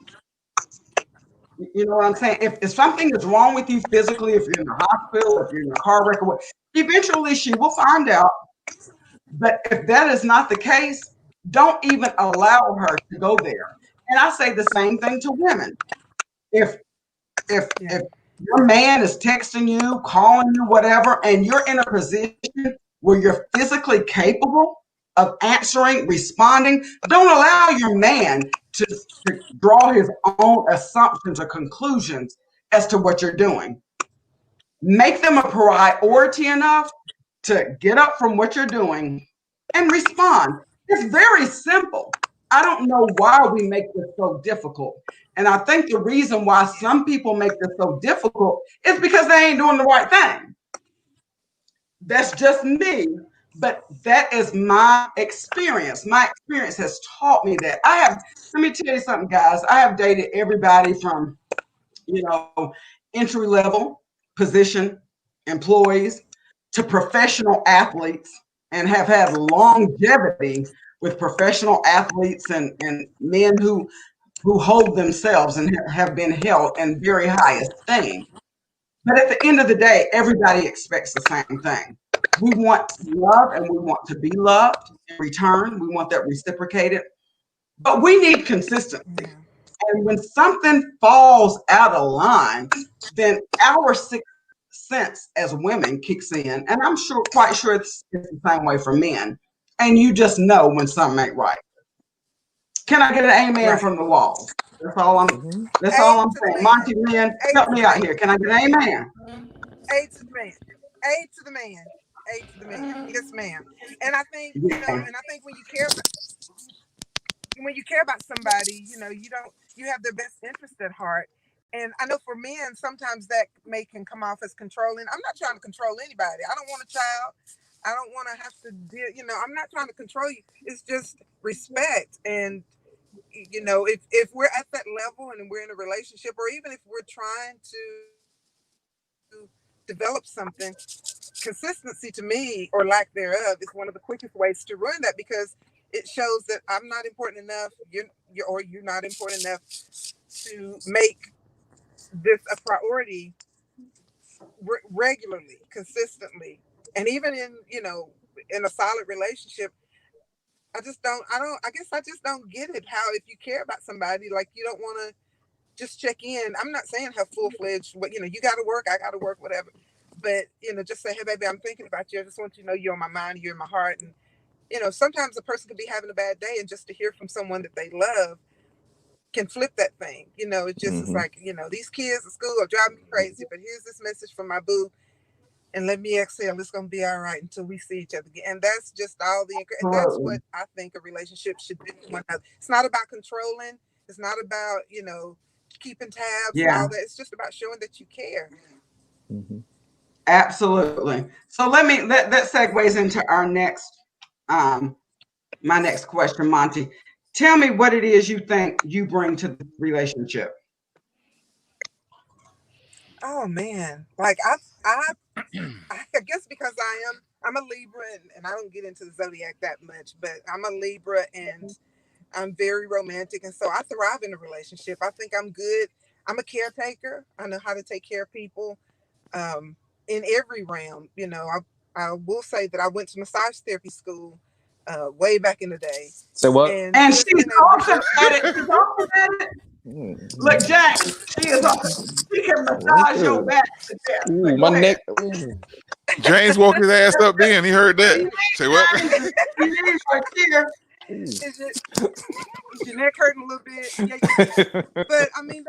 You know what I'm saying? If something is wrong with you physically, if you're in the hospital, if you're in a car wreck, eventually she will find out. But if that is not the case, don't even allow her to go there. And I say the same thing to women. If Yeah. if your man is texting you, calling you, whatever, and you're in a position where you're physically capable of answering, responding. Don't allow your man to draw his own assumptions or conclusions as to what you're doing. Make them a priority enough to get up from what you're doing and respond. It's very simple. I don't know why we make this so difficult. And I think the reason why some people make this so difficult is because they ain't doing the right thing. That's just me, but that is my experience. My experience has taught me that. Let me tell you something, guys. I have dated everybody from, entry level position employees to professional athletes, and have had longevity with professional athletes and men who hold themselves and have been held in very high esteem. But at the end of the day, everybody expects the same thing. We want to love and we want to be loved in return. We want that reciprocated, but we need consistency. And when something falls out of line, then our sixth sense as women kicks in. And I'm quite sure it's the same way for men. And you just know when something ain't right. Can I get an amen from the walls? That's all I'm saying. Monty, Lynn, help me out here. Can I get an amen? A to the man. A to the man. A to the man. Yes, ma'am. And I think, and I think when you care about somebody, you have their best interest at heart. And I know for men, sometimes that can come off as controlling. I'm not trying to control anybody. I don't want a child. I don't want to have to deal, I'm not trying to control you. It's just respect. And, if we're at that level and we're in a relationship, or even if we're trying to develop something, consistency to me, or lack thereof, is one of the quickest ways to ruin that, because it shows that I'm not important enough, you're not important enough to make this a priority regularly, consistently. And even in a solid relationship, I guess I just don't get it, how if you care about somebody, like, you don't want to just check in. I'm not saying have full-fledged, but you got to work, I got to work, whatever. But, just say, hey, baby, I'm thinking about you. I just want you to know you're on my mind, you're in my heart. And, sometimes a person could be having a bad day, and just to hear from someone that they love can flip that thing. It just is like, these kids at school are driving me crazy, but here's this message from my boo, and let me exhale. It's going to be all right until we see each other again. And that's just all and that's what I think a relationship should do to one another. It's not about controlling. It's not about, keeping tabs and all that. It's just about showing that you care. Mm-hmm. Absolutely. So that segues into our next, my next question, Monty. Tell me what it is you think you bring to the relationship. Oh man, like I guess because I'm a Libra, and I don't get into the zodiac that much, but I'm a Libra and I'm very romantic, and so I thrive in a relationship. I think I'm good. I'm a caretaker. I know how to take care of people in every realm. I will say that I went to massage therapy school way back in the day. Say what? And she's awesome at it. She's awesome at it. Look, James, she can massage your back to death. Ooh, my neck. James woke his ass up then. He heard that. Say what? He needs right here. Is your neck hurting a little bit? Yeah. But I mean,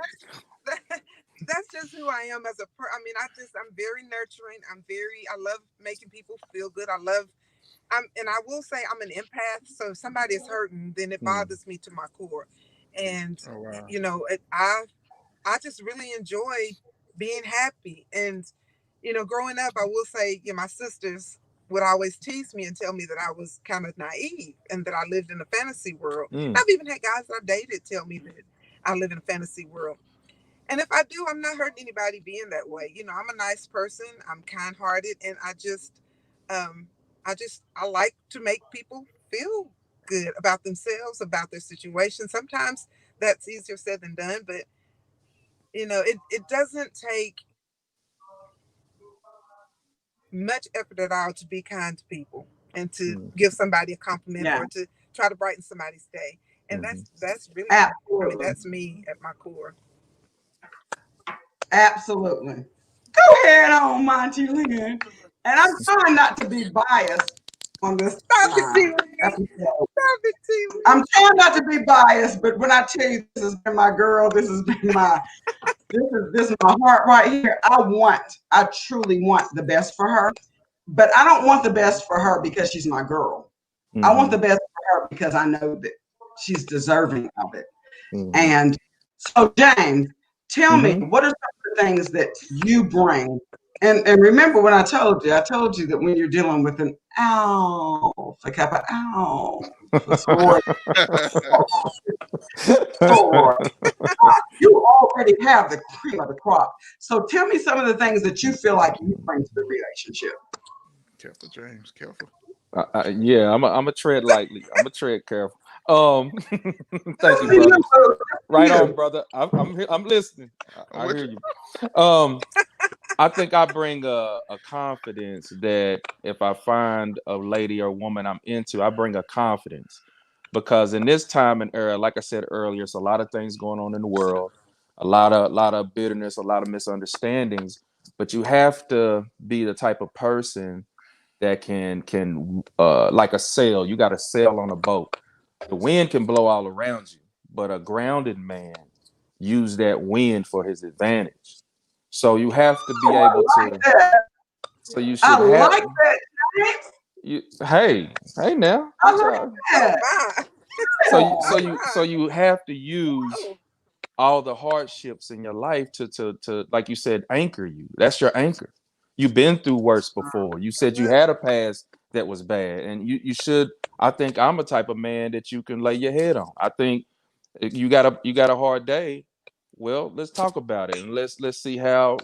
that's just who I am as a person. I mean, I'm very nurturing. I love making people feel good. And I will say I'm an empath. So if somebody is hurting, then it bothers me to my core. And, I just really enjoy being happy. And, growing up, I will say, my sisters would always tease me and tell me that I was kind of naive and that I lived in a fantasy world. I've even had guys that I've dated tell me that I live in a fantasy world. And if I do, I'm not hurting anybody being that way. I'm a nice person. I'm kind-hearted, and I like to make people feel good about themselves, about their situation. Sometimes that's easier said than done, but it doesn't take much effort at all to be kind to people and to give somebody a compliment or to try to brighten somebody's day. And that's really, that's me at my core. Absolutely. Go ahead on, Monty Lynn. And I'm trying not to be biased, on this Stop it, T. episode. Stop it, T. I'm trying not to be biased, but when I tell you this has been my girl, this has been my this is my heart right here. I truly want the best for her, but I don't want the best for her because she's my girl. Mm-hmm. I want the best for her because I know that she's deserving of it. Mm-hmm. And so, James, tell me, what are some of the things that you bring? And remember when I told you that when you're dealing with an alpha kappa alpha sorority, you already have the cream of the crop. So tell me some of the things that you feel like you bring to the relationship. Careful, James. Careful. Yeah, I'm a tread lightly. I'm a tread careful. Thank you, brother. Right on, brother. I'm listening. I hear you. I think I bring a confidence that if I find a lady or woman I'm into, I bring a confidence. Because in this time and era, like I said earlier, it's a lot of things going on in the world, a lot of bitterness, a lot of misunderstandings. But you have to be the type of person that can like a sail. You got a sail on a boat. The wind can blow all around you, but a grounded man use that wind for his advantage. So you have to be able to. So you should have. Like that, James. Hey now. I like that. So you have to use all the hardships in your life to like you said, anchor you. That's your anchor. You've been through worse before. You said you had a past that was bad, and you should. I think I'm a type of man that you can lay your head on. I think if you got a hard day. Well, let's talk about it, and let's see how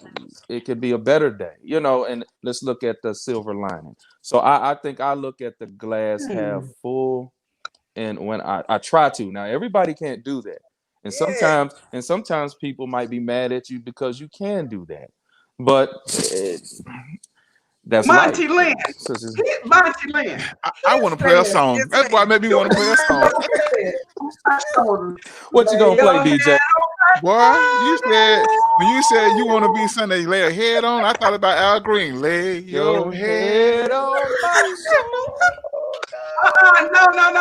it could be a better day, and let's look at the silver lining. So I think I look at the glass half full, and when I try to. Now everybody can't do that, and sometimes people might be mad at you because you can do that, but that's Monty life. Lynn. Monty Lynn. I want to play a song. That's why it made me want to play a song. What you gonna play, DJ? Boy, when you said you want to be something you lay a head on, I thought about Al Green. Lay your head on my shoulder.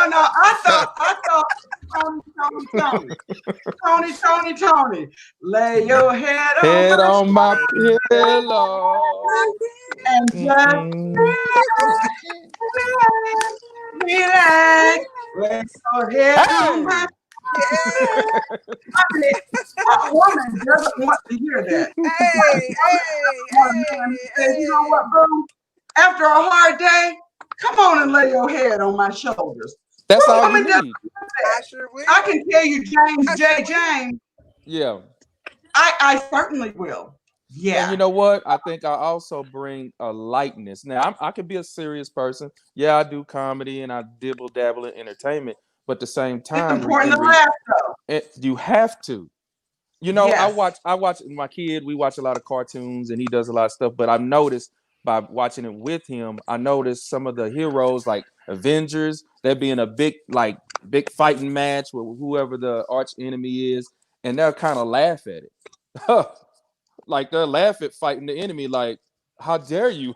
No. I thought Tony. Lay your head on my pillow. And just relax. Lay your head on my what woman doesn't want to hear that? Hey, you know what, bro? After a hard day, come on and lay your head on my shoulders. That's all you need. I can tell you, James. Yeah. I certainly will. Yeah. And you know what? I think I also bring a lightness. Now, I could be a serious person. Yeah, I do comedy and I dibble dabble in entertainment. But at the same time, it's important to laugh, though. You have to. Yes. I watch my kid. We watch a lot of cartoons, and he does a lot of stuff. But I've noticed by watching it with him, I noticed some of the heroes like Avengers. They're being a big fighting match with whoever the arch enemy is, and they'll kind of laugh at it. Like they'll laugh at fighting the enemy. Like, how dare you?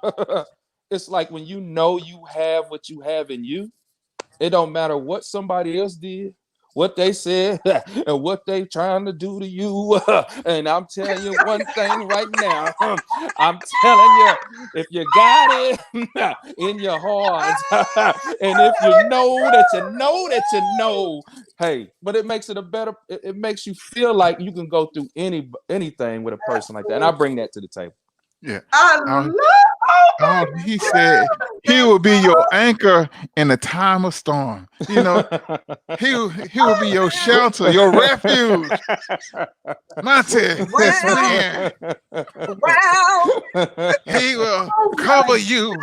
It's like when you have what you have in you. It don't matter what somebody else did, what they said, and what they trying to do to you. And I'm telling you one thing right now. I'm telling you, if you got it in your heart, and if you know that you know, hey, but it makes it it makes you feel like you can go through anything with a person like that. And I bring that to the table. Yeah. He said he will be your anchor in a time of storm. He will be your shelter, your refuge. Monty, man. Wow. He will cover you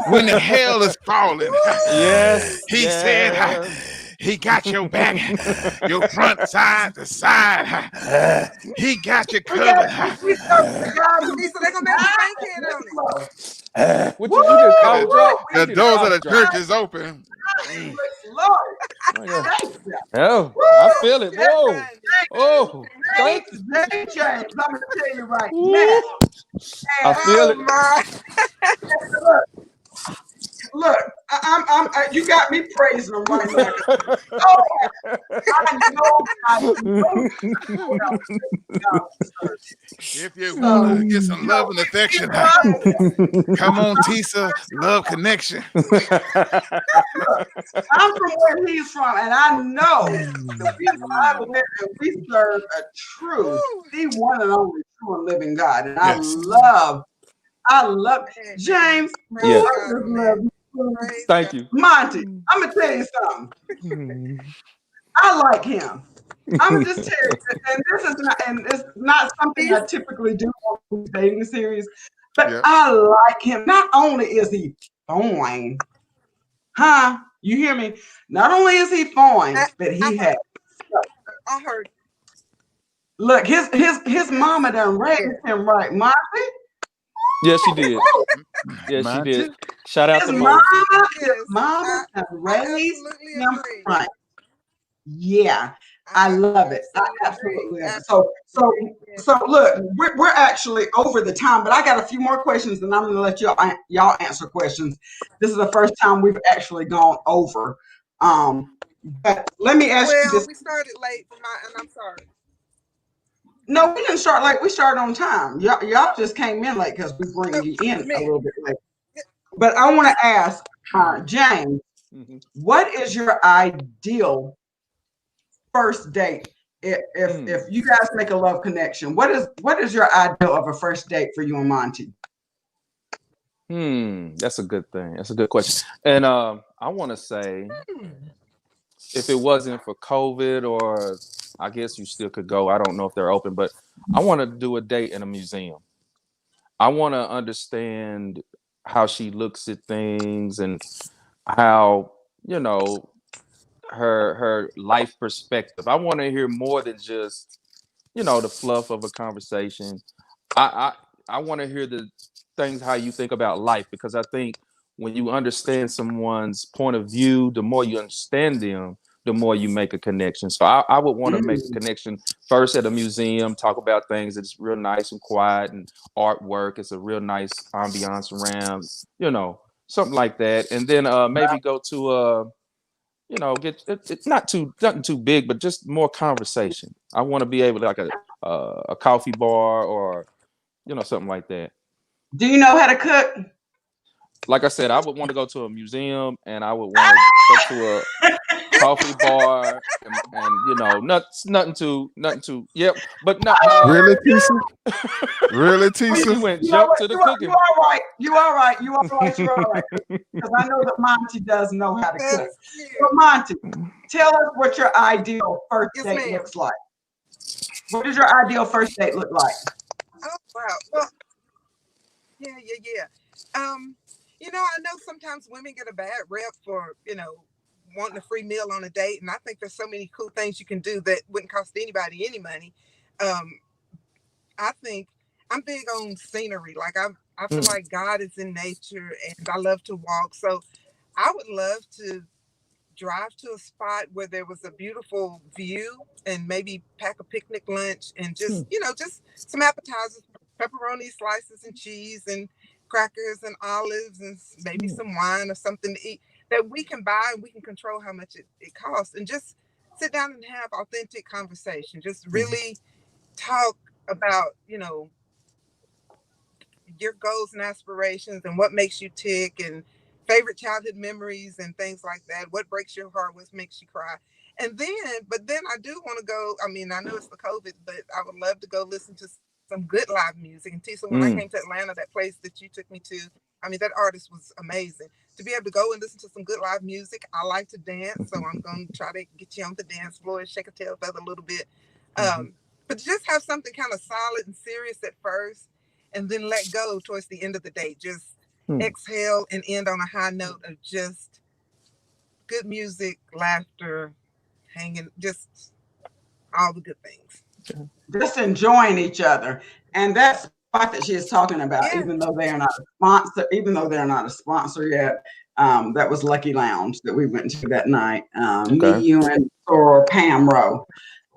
when the hell is falling. Yes. He said he got your back, your front, side to side. He got you covered. So they're gonna have a crankhead on it. What you just call drop? The doors of the church is open. Oh, I feel it. Whoa. Oh, thank you. James, I'm gonna tell you right now. I feel it. Look, You got me praising him right now. Oh, I know. If you want to get some love and affection, come on, Tisa, love connection. I'm from where he's from, and I know that we serve a true, the one and only true and living God. And Yes. I love James. Yes. I just love you. Thank you. Monty, I'm gonna tell you something. I like him. I'm just tell you, and it's not something I typically do on dating series, but Yep. I like him. Not only is he fine, huh? You hear me? Not only is he fine, but he has. I heard. Look, his mama done raised him right, Monty. Yes, she did. Yes, she did. Shout out His to mama, Moses. done raised him right. Yeah, I love it. I absolutely love it. So look, we're actually over the time, but I got a few more questions, and I'm going to let y'all answer questions. This is the first time we've actually gone over. But let me ask you this. We started late, and I'm sorry. No, we didn't start late. We started on time. Y'all just came in late because we bring you in a little bit late. But I want to ask James, what is your ideal first date? If you guys make a love connection, what is your ideal of a first date for you and Monty? That's a good thing. That's a good question. And I want to say, if it wasn't for COVID, or I guess you still could go. I don't know if they're open, but I want to do a date in a museum. I want to understand how she looks at things and how, her life perspective. I want to hear more than just, the fluff of a conversation. I want to hear the things, how you think about life, because I think when you understand someone's point of view, the more you understand them, the more you make a connection. So I would want to make a connection first at a museum, talk about things that's real nice and quiet, and artwork. It's a real nice ambiance around, something like that. And then maybe go to get it's nothing too big, but just more conversation. I want to be able to, like a coffee bar, or something like that. Do you know how to cook? Like I said, I would want to go to a museum, and I would want to go to a coffee bar, and nothing too. Yep, but not really, Tisa. Really, Tisa. You went jump to the cooking. You all right. Because I know that Monty does know how to cook. So Monty, tell us what your ideal first date looks like. What does your ideal first date look like? Oh wow. Well, yeah. I know sometimes women get a bad rep for, wanting a free meal on a date. And I think there's so many cool things you can do that wouldn't cost anybody any money. I think I'm big on scenery. Like I feel like God is in nature, and I love to walk. So I would love to drive to a spot where there was a beautiful view, and maybe pack a picnic lunch, and just some appetizers, pepperoni slices and cheese and crackers and olives, and maybe some wine or something to eat that we can buy, and we can control how much it costs, and just sit down and have authentic conversation. Just really talk about, your goals and aspirations, and what makes you tick, and favorite childhood memories and things like that. What breaks your heart? What makes you cry? And then I do want to go. I mean, I know it's the COVID, but I would love to go listen to some good live music. And Tisa, when I came to Atlanta, that place that you took me to, I mean, that artist was amazing. To be able to go and listen to some good live music. I like to dance, so I'm going to try to get you on the dance floor and shake a tail feather a little bit. But just have something kind of solid and serious at first, and then let go towards the end of the day. Just exhale and end on a high note of just good music, laughter, hanging, just all the good things. Just enjoying each other. And that's that she is talking about, even though they are not a sponsor yet. That was Lucky Lounge that we went to that night. Me, you, and Pam Rowe.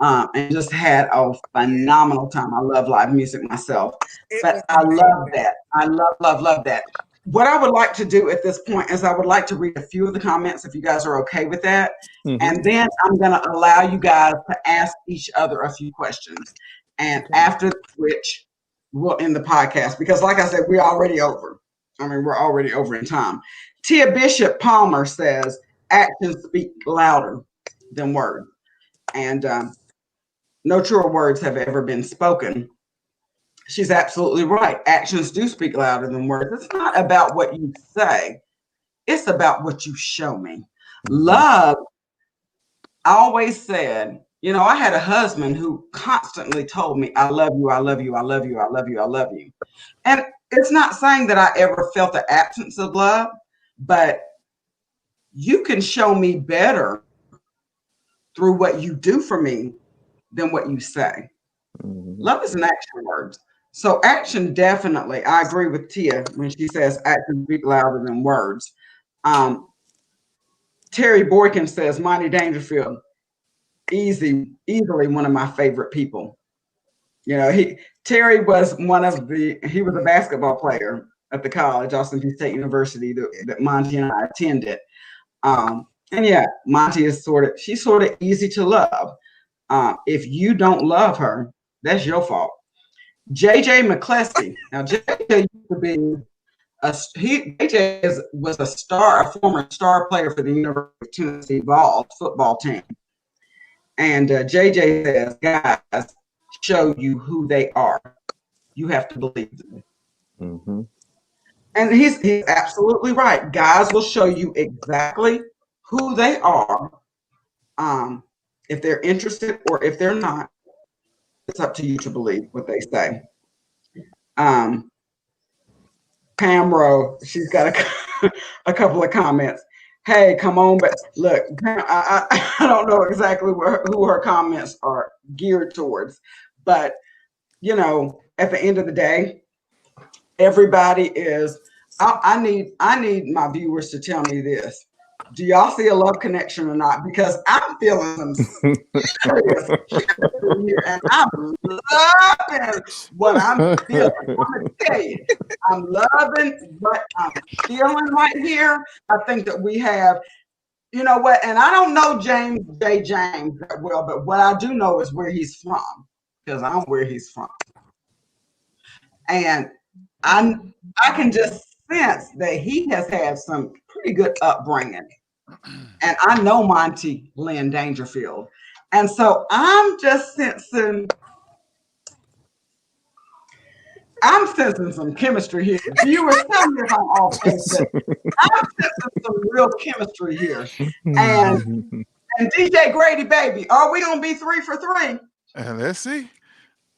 And just had a phenomenal time. I love live music myself. But I love that. I love that. what I would like to do at this point is I would like to read a few of the comments if you guys are okay with that. And then I'm going to allow you guys to ask each other a few questions. And after which, we'll end the podcast because, like I said, we're already over. I mean, we're already over in time. Tia Bishop Palmer says, actions speak louder than words. And no truer words have ever been spoken. She's absolutely right. Actions do speak louder than words. It's not about what you say. It's about what you show me. Love, I always said, you know, I had a husband who constantly told me, I love you, I love you, I love you, I love you, I love you. And it's not saying that I ever felt the absence of love, but you can show me better through what you do for me than what you say. Love is an action word. So action definitely, I agree with Tia when she says actions speak louder than words. Terry Boykin says, Monty Dangerfield, easily one of my favorite people. You know, Terry was he was a basketball player at the college, Austin Peay State University, that Monty and I attended. And yeah, Monty is she's sort of easy to love. If you don't love her, that's your fault. JJ McCleskey. Now, JJ used to be was a former star player for the University of Tennessee Vols football team. And JJ says, guys, show you who they are. You have to believe them. And he's absolutely right. Guys will show you exactly who they are. If they're interested or if they're not, it's up to you to believe what they say. Pamro, she's got a couple of comments. Hey, come on, but look, I don't know exactly who her comments are geared towards, but you know, at the end of the day, everybody is. I need my viewers to tell me this. Do y'all see a love connection or not? Because I'm feeling some serious here, and I'm loving what I'm feeling. I'm gonna tell you, I'm loving what I'm feeling right here. I think that we have, you know what, and I don't know James that well, but what I do know is where he's from, because I'm where he's from, and I can just sense that he has had some pretty good upbringing. And I know Monty Lynn Dangerfield. And so I'm just sensing some chemistry here. Viewers, tell me if I'm off base. I'm sensing some real chemistry here. And DJ Grady, baby, are we gonna be 3 for 3? Let's see.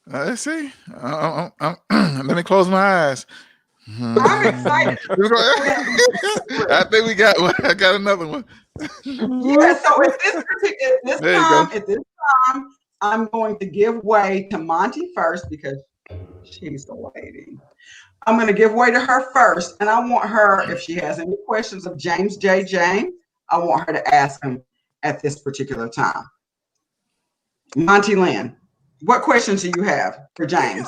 Let's see. Let me close my eyes. I'm excited. I think we got one. I got another one. Yeah, so at this time, I'm going to give way to Monty first because she's the lady. I'm going to give way to her first, and I want her, if she has any questions of James J. James, I want her to ask him at this particular time. Monty Lynn, what questions do you have for James?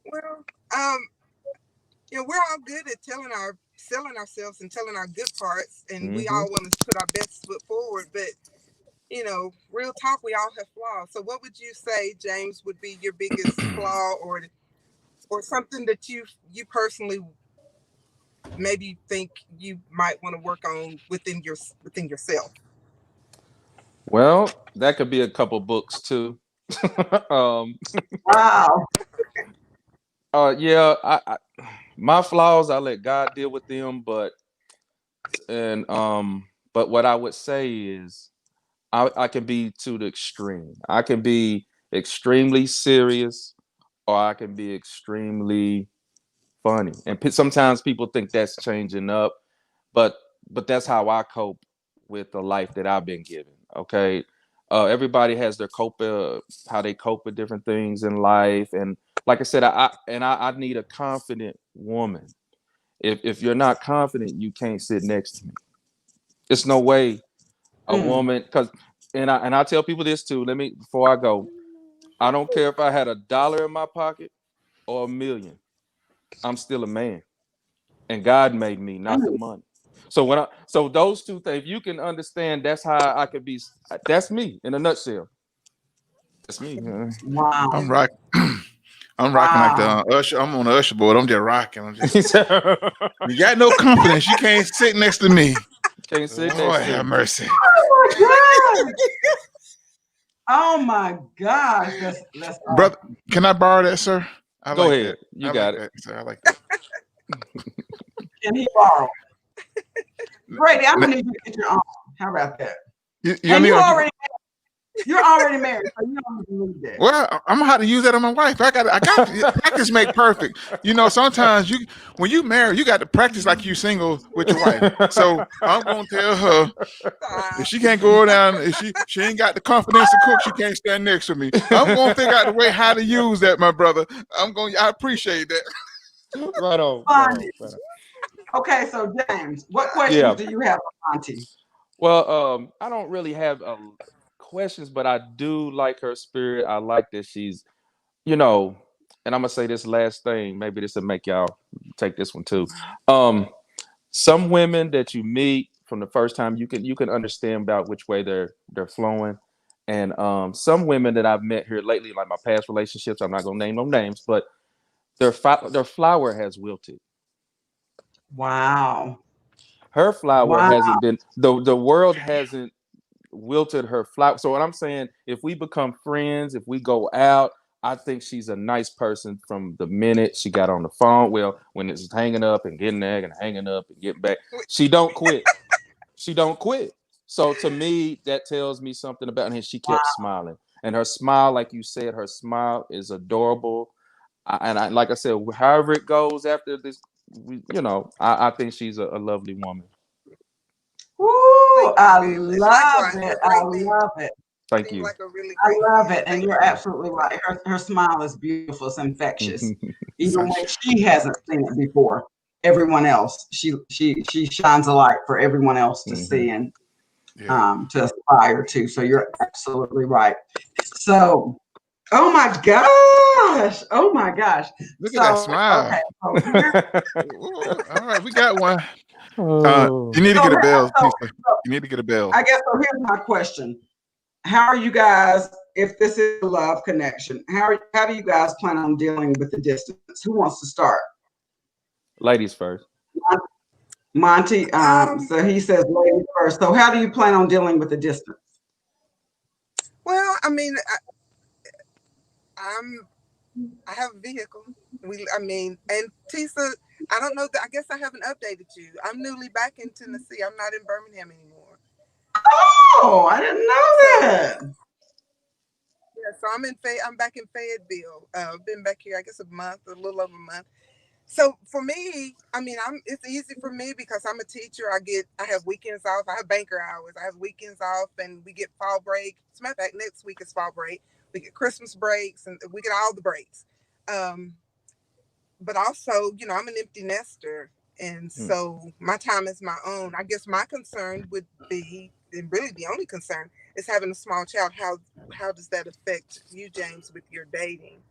Well, you know, we're all good at selling ourselves and telling our good parts, and we all want to put our best foot forward. But you know, real talk, we all have flaws. So, what would you say, James, would be your biggest flaw, or something that you personally maybe think you might want to work on within yourself? Well, that could be a couple books too. Wow. Yeah, I my flaws, I let God deal with them, but what I would say is I can be to the extreme. I can be extremely serious, or I can be extremely funny. And sometimes people think that's changing up, but that's how I cope with the life that I've been given. Okay. Everybody has their how they cope with different things in life. And like I said, I need a confident woman. If you're not confident, you can't sit next to me. It's no way a woman, and I tell people this too. Before I go, I don't care if I had $1 in my pocket or $1 million. I'm still a man. and God made me, not the money. So so those two things, if you can understand, that's how I could be. That's me in a nutshell. That's me. Wow. I'm rock. I'm rocking like the usher. I'm on the usher board. I'm just rocking. You got no confidence. You can't sit next to me. Can't sit Lord next to have me. mercy. Oh my gosh. That's awesome. Brother, can I borrow that, sir? I Go like ahead. that. You I got like it. that, sir. I like that. Can he borrow? Brady, I'm gonna need you to get your own. How about that? You're already married, so you don't even need that. Well, I'm gonna have to use that on my wife. I got practice make perfect. Sometimes when you marry, you got to practice like you single with your wife. So I'm gonna tell her if she can't go down, if she ain't got the confidence to cook, she can't stand next to me. I'm gonna figure out the way how to use that, my brother. I appreciate that. Right on. Okay, so James, what questions do you have for Monty? Well, I don't really have questions, but I do like her spirit. I like that she's, and I'm gonna say this last thing. Maybe this will make y'all take this one too. Some women that you meet from the first time, you can understand about which way they're flowing, and some women that I've met here lately, like my past relationships, I'm not gonna name no names, but their flower has wilted. Wow. Her flower hasn't been the world hasn't wilted her flower. So what I'm saying, if we become friends, if we go out, I think she's a nice person from the minute she got on the phone. Well, when it's hanging up and getting there and hanging up and getting back, she don't quit. She don't quit. So to me, that tells me something about her. She kept smiling, and her smile, like you said, her smile is adorable. And like I said, however it goes after this, I think she's a lovely woman. Woo, I love it. I love it. Thank you. Like a really I love it. And you're absolutely right. Her smile is beautiful. It's infectious. Even when she hasn't seen it before, everyone else, she shines a light for everyone else to see and to aspire to. So you're absolutely right. So, oh my gosh. Look at that smile. Okay, all right, we got one. You need to get a bell. You need to get a bell. I guess so. Here's my question: how are you guys? If this is a love connection, how do you guys plan on dealing with the distance? Who wants to start? Ladies first. Monty. So he says ladies first. So how do you plan on dealing with the distance? Well, I mean, I have a vehicle. And Tisa, I don't know. I guess I haven't updated you. I'm newly back in Tennessee. I'm not in Birmingham anymore. Oh, I didn't know that. Yeah, so I'm back in Fayetteville. I've been back here, I guess, a little over a month. So for me, it's easy for me because I'm a teacher. I have weekends off. I have banker hours. I have weekends off, and we get fall break. As a matter of fact, next week is fall break. We get Christmas breaks, and we get all the breaks. But also, I'm an empty nester, and so my time is my own. I guess my concern would be, and really the only concern, is having a small child. How does that affect you, James, with your dating?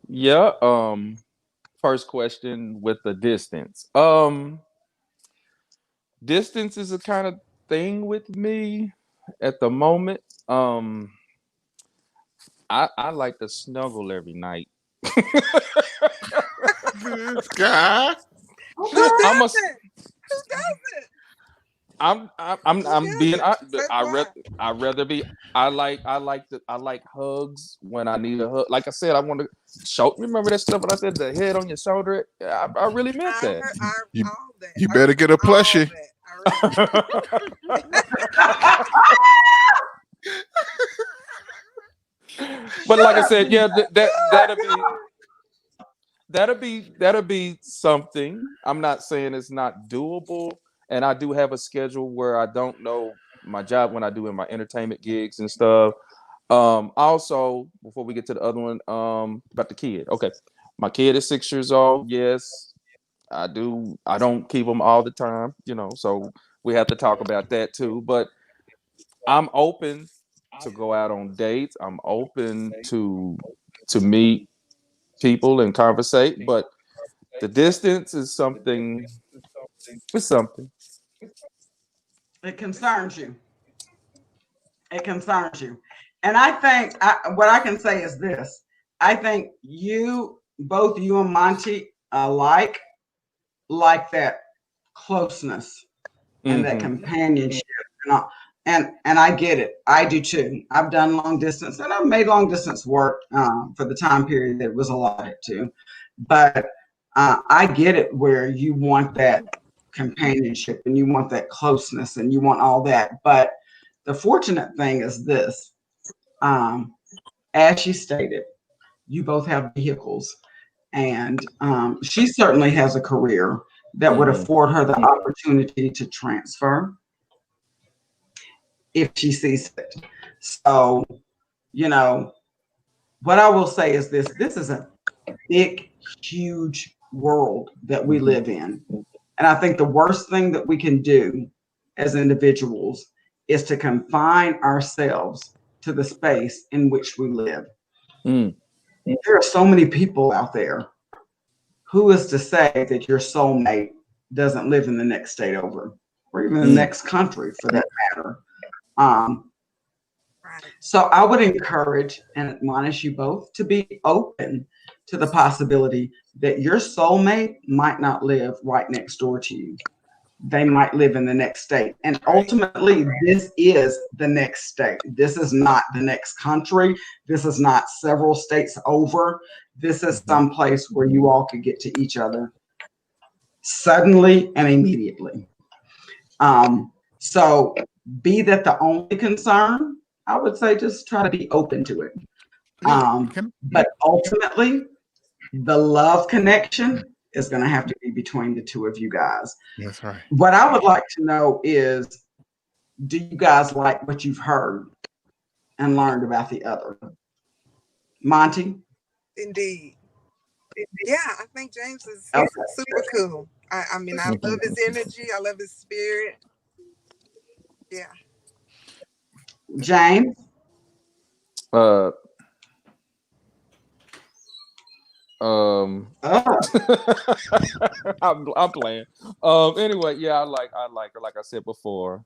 Yeah. First question with the distance. Distance is a kind of thing with me at the moment. I like to snuggle every night. This guy. Who does it? I'm being. I like hugs when I need a hug. Like I said, I want to show. Remember that stuff when I said the head on your shoulder? I really meant that. You better get a plushie. But like I said, yeah, that'll be something. I'm not saying it's not doable, and I do have a schedule where I don't know my job when I do in my entertainment gigs and stuff. Also, before we get to the other one, about the kid. Okay, my kid is 6 years old. Yes, I do. I don't keep them all the time, so we have to talk about that too. But I'm open to go out on dates. I'm open to meet people and conversate, but The distance is something. It's something. It concerns you. It concerns you. And I think what I can say is this. I think both you and Monty like that closeness and that companionship. And I get it. I do too. I've done long distance and I've made long distance work for the time period that it was allotted to. But I get it where you want that companionship and you want that closeness and you want all that. But the fortunate thing is this, as she stated, you both have vehicles and she certainly has a career that would afford her the opportunity to transfer if she sees it. So, what I will say is this is a big, huge world that we live in. And I think the worst thing that we can do as individuals is to confine ourselves to the space in which we live. There are so many people out there. Who is to say that your soulmate doesn't live in the next state over, or even the next country for that matter? So I would encourage and admonish you both to be open to the possibility that your soulmate might not live right next door to you. They might live in the next state. And ultimately, this is the next state. This is not the next country. This is not several states over. This is some place where you all could get to each other suddenly and immediately. So be that the only concern, I would say just try to be open to it. But ultimately, the love connection is going to have to be between the two of you guys. That's right. What I would like to know is, do you guys like what you've heard and learned about the other? Monty? Indeed. Yeah, I think James is super cool. I mean, I love his energy. I love his spirit. Yeah. James? I'm playing. Anyway, yeah, I like her. Like I said before,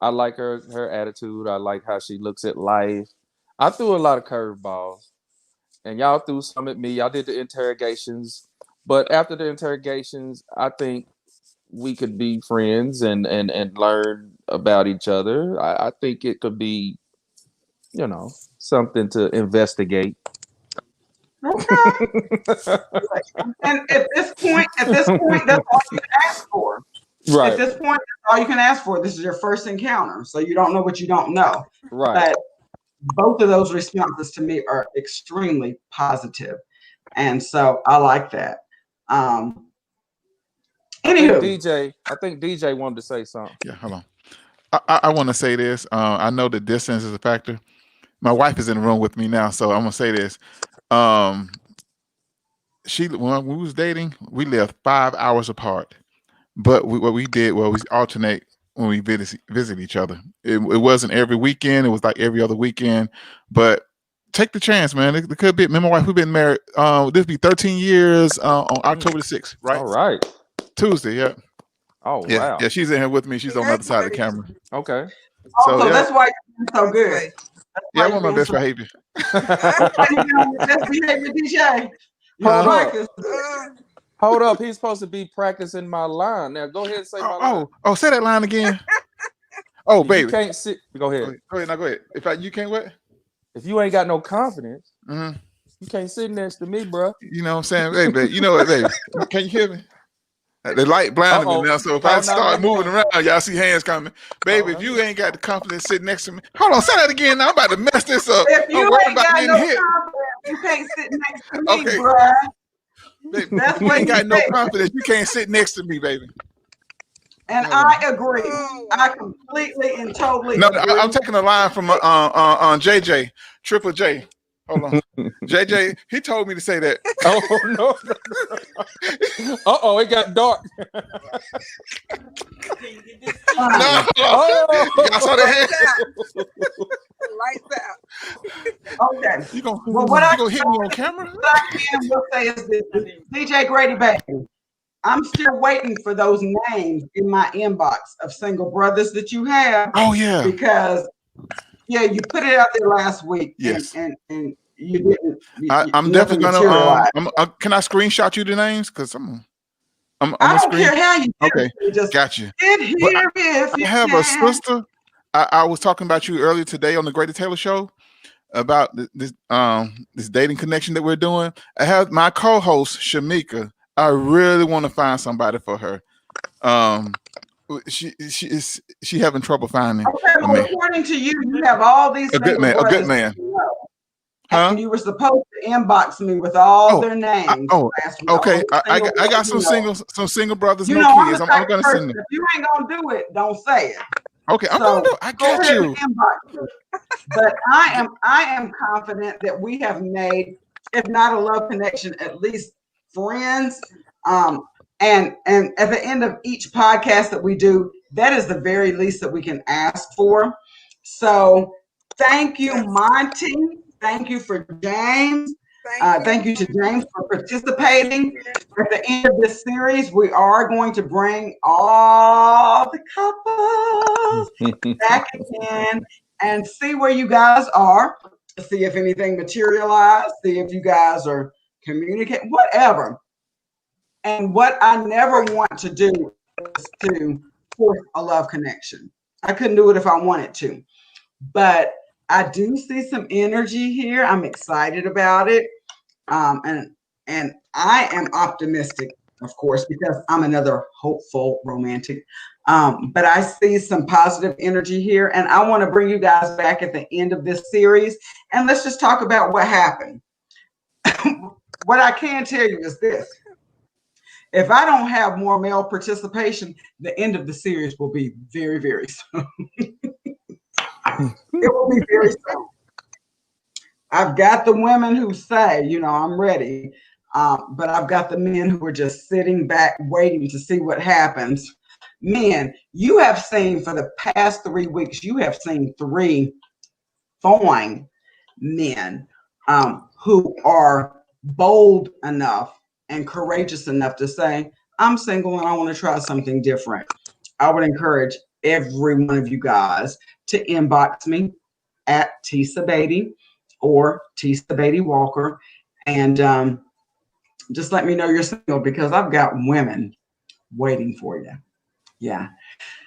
I like her attitude. I like how she looks at life. I threw a lot of curveballs, and y'all threw some at me. Y'all did the interrogations, but after the interrogations, I think we could be friends and learn about each other. I think it could be, something to investigate. Okay. And at this point, that's all you can ask for. Right. At this point, that's all you can ask for. This is your first encounter, so you don't know what you don't know. Right. But both of those responses to me are extremely positive, and so I like that. Anywho, I think DJ wanted to say something. Yeah, hold on. I want to say this. I know the distance is a factor. My wife is in the room with me now, so I'm gonna say this. When we was dating, we lived 5 hours apart. But what we did was we alternate when we visit each other. It wasn't every weekend. It was like every other weekend. But take the chance, man. It could be. Me and my wife, we've been married. This will be 13 years on October the 6th, right? All right. Tuesday, yeah. Oh, yeah, wow. Yeah, she's in here with me. She's on the other side of the camera. Okay. So that's why you're so good. Yeah, I want my best behavior. Best behavior, DJ. Hold up. He's supposed to be practicing my line. Now, go ahead and say my line. Oh, say that line again. Oh, baby. You can't sit. Go ahead. Go ahead. Now, go ahead. You can't what? If you ain't got no confidence, you can't sit next to me, bro. You know what I'm saying? Hey, baby. You know what, baby? Can you hear me? The light blinded me now, so if I start moving around, y'all see hands coming. Baby, if you ain't got the confidence sitting next to me, hold on, say that again. Now I'm about to mess this up. If you ain't got no confidence, you can't sit next to me, bruh. Baby, if you ain't got no confidence, you can't sit next to me, baby. And I agree. I completely and totally agree. I'm taking a line from on JJ, Triple J. Hold on. JJ, he told me to say that. Oh, no. Uh-oh, it got dark. No. I saw the hand. Lights out. Okay. You gonna Well, what I hit me on camera? will say is this: DJ Grady Baby, I'm still waiting for those names in my inbox of single brothers that you have. Oh yeah. Because you put it out there last week. Yes. And you didn't. I'm definitely gonna. Can I screenshot you the names? Because I don't care how you do okay. it. Just Got you. get here if you have can. a sister. I was talking about you earlier today on the Grady Taylor Show about this dating connection that we're doing. I have my co-host Shamika. I really want to find somebody for her. She having trouble finding. Okay, well, according to you, you have all these a good man. Huh? And you were supposed to inbox me with all their names. Okay. I got some single brothers, no kids. I'm gonna send them. If you ain't gonna do it, don't say it. Okay, I'm gonna do it. I got you. But I am confident that we have made, if not a love connection, at least friends. And at the end of each podcast that we do, that is the very least that we can ask for. So thank you, Monty. Thank you for James. Thank you to James for participating. At the end of this series, we are going to bring all the couples back again and see where you guys are, see if anything materialized, see if you guys are communicating, whatever. And what I never want to do is to force a love connection. I couldn't do it if I wanted to. But I do see some energy here. I'm excited about it. And I am optimistic, of course, because I'm another hopeful romantic. But I see some positive energy here. And I want to bring you guys back at the end of this series. And let's just talk about what happened. What I can tell you is this. If I don't have more male participation, the end of the series will be very, very soon. It will be very soon. I've got the women who say, I'm ready. But I've got the men who are just sitting back waiting to see what happens. Men, you have seen for the past 3 weeks, you have seen 3 fine men who are bold enough and courageous enough to say, I'm single and I want to try something different. I would encourage every one of you guys to inbox me at Tisa Batey or Tisa Batey Walker, and just let me know you're single, because I've got women waiting for you. Yeah.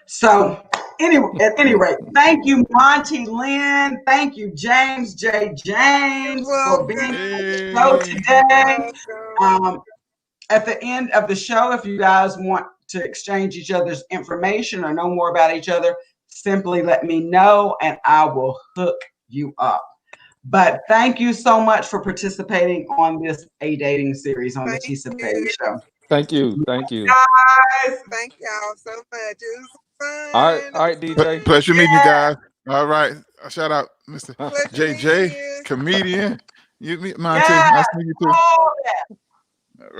So anyway, at any rate, thank you, Monty Lynn. Thank you, James J. James, for being on the show today. At the end of the show, if you guys want to exchange each other's information or know more about each other, simply let me know and I will hook you up. But thank you so much for participating on this dating series on the Tisa Batey Show. Thank you. Thank you. Guys, thank y'all so much. It was fun. All right, DJ. Pleasure meeting you guys. All right. Shout out, Mr. JJ, comedian. You meet Monty. Nice to meet you too. All right.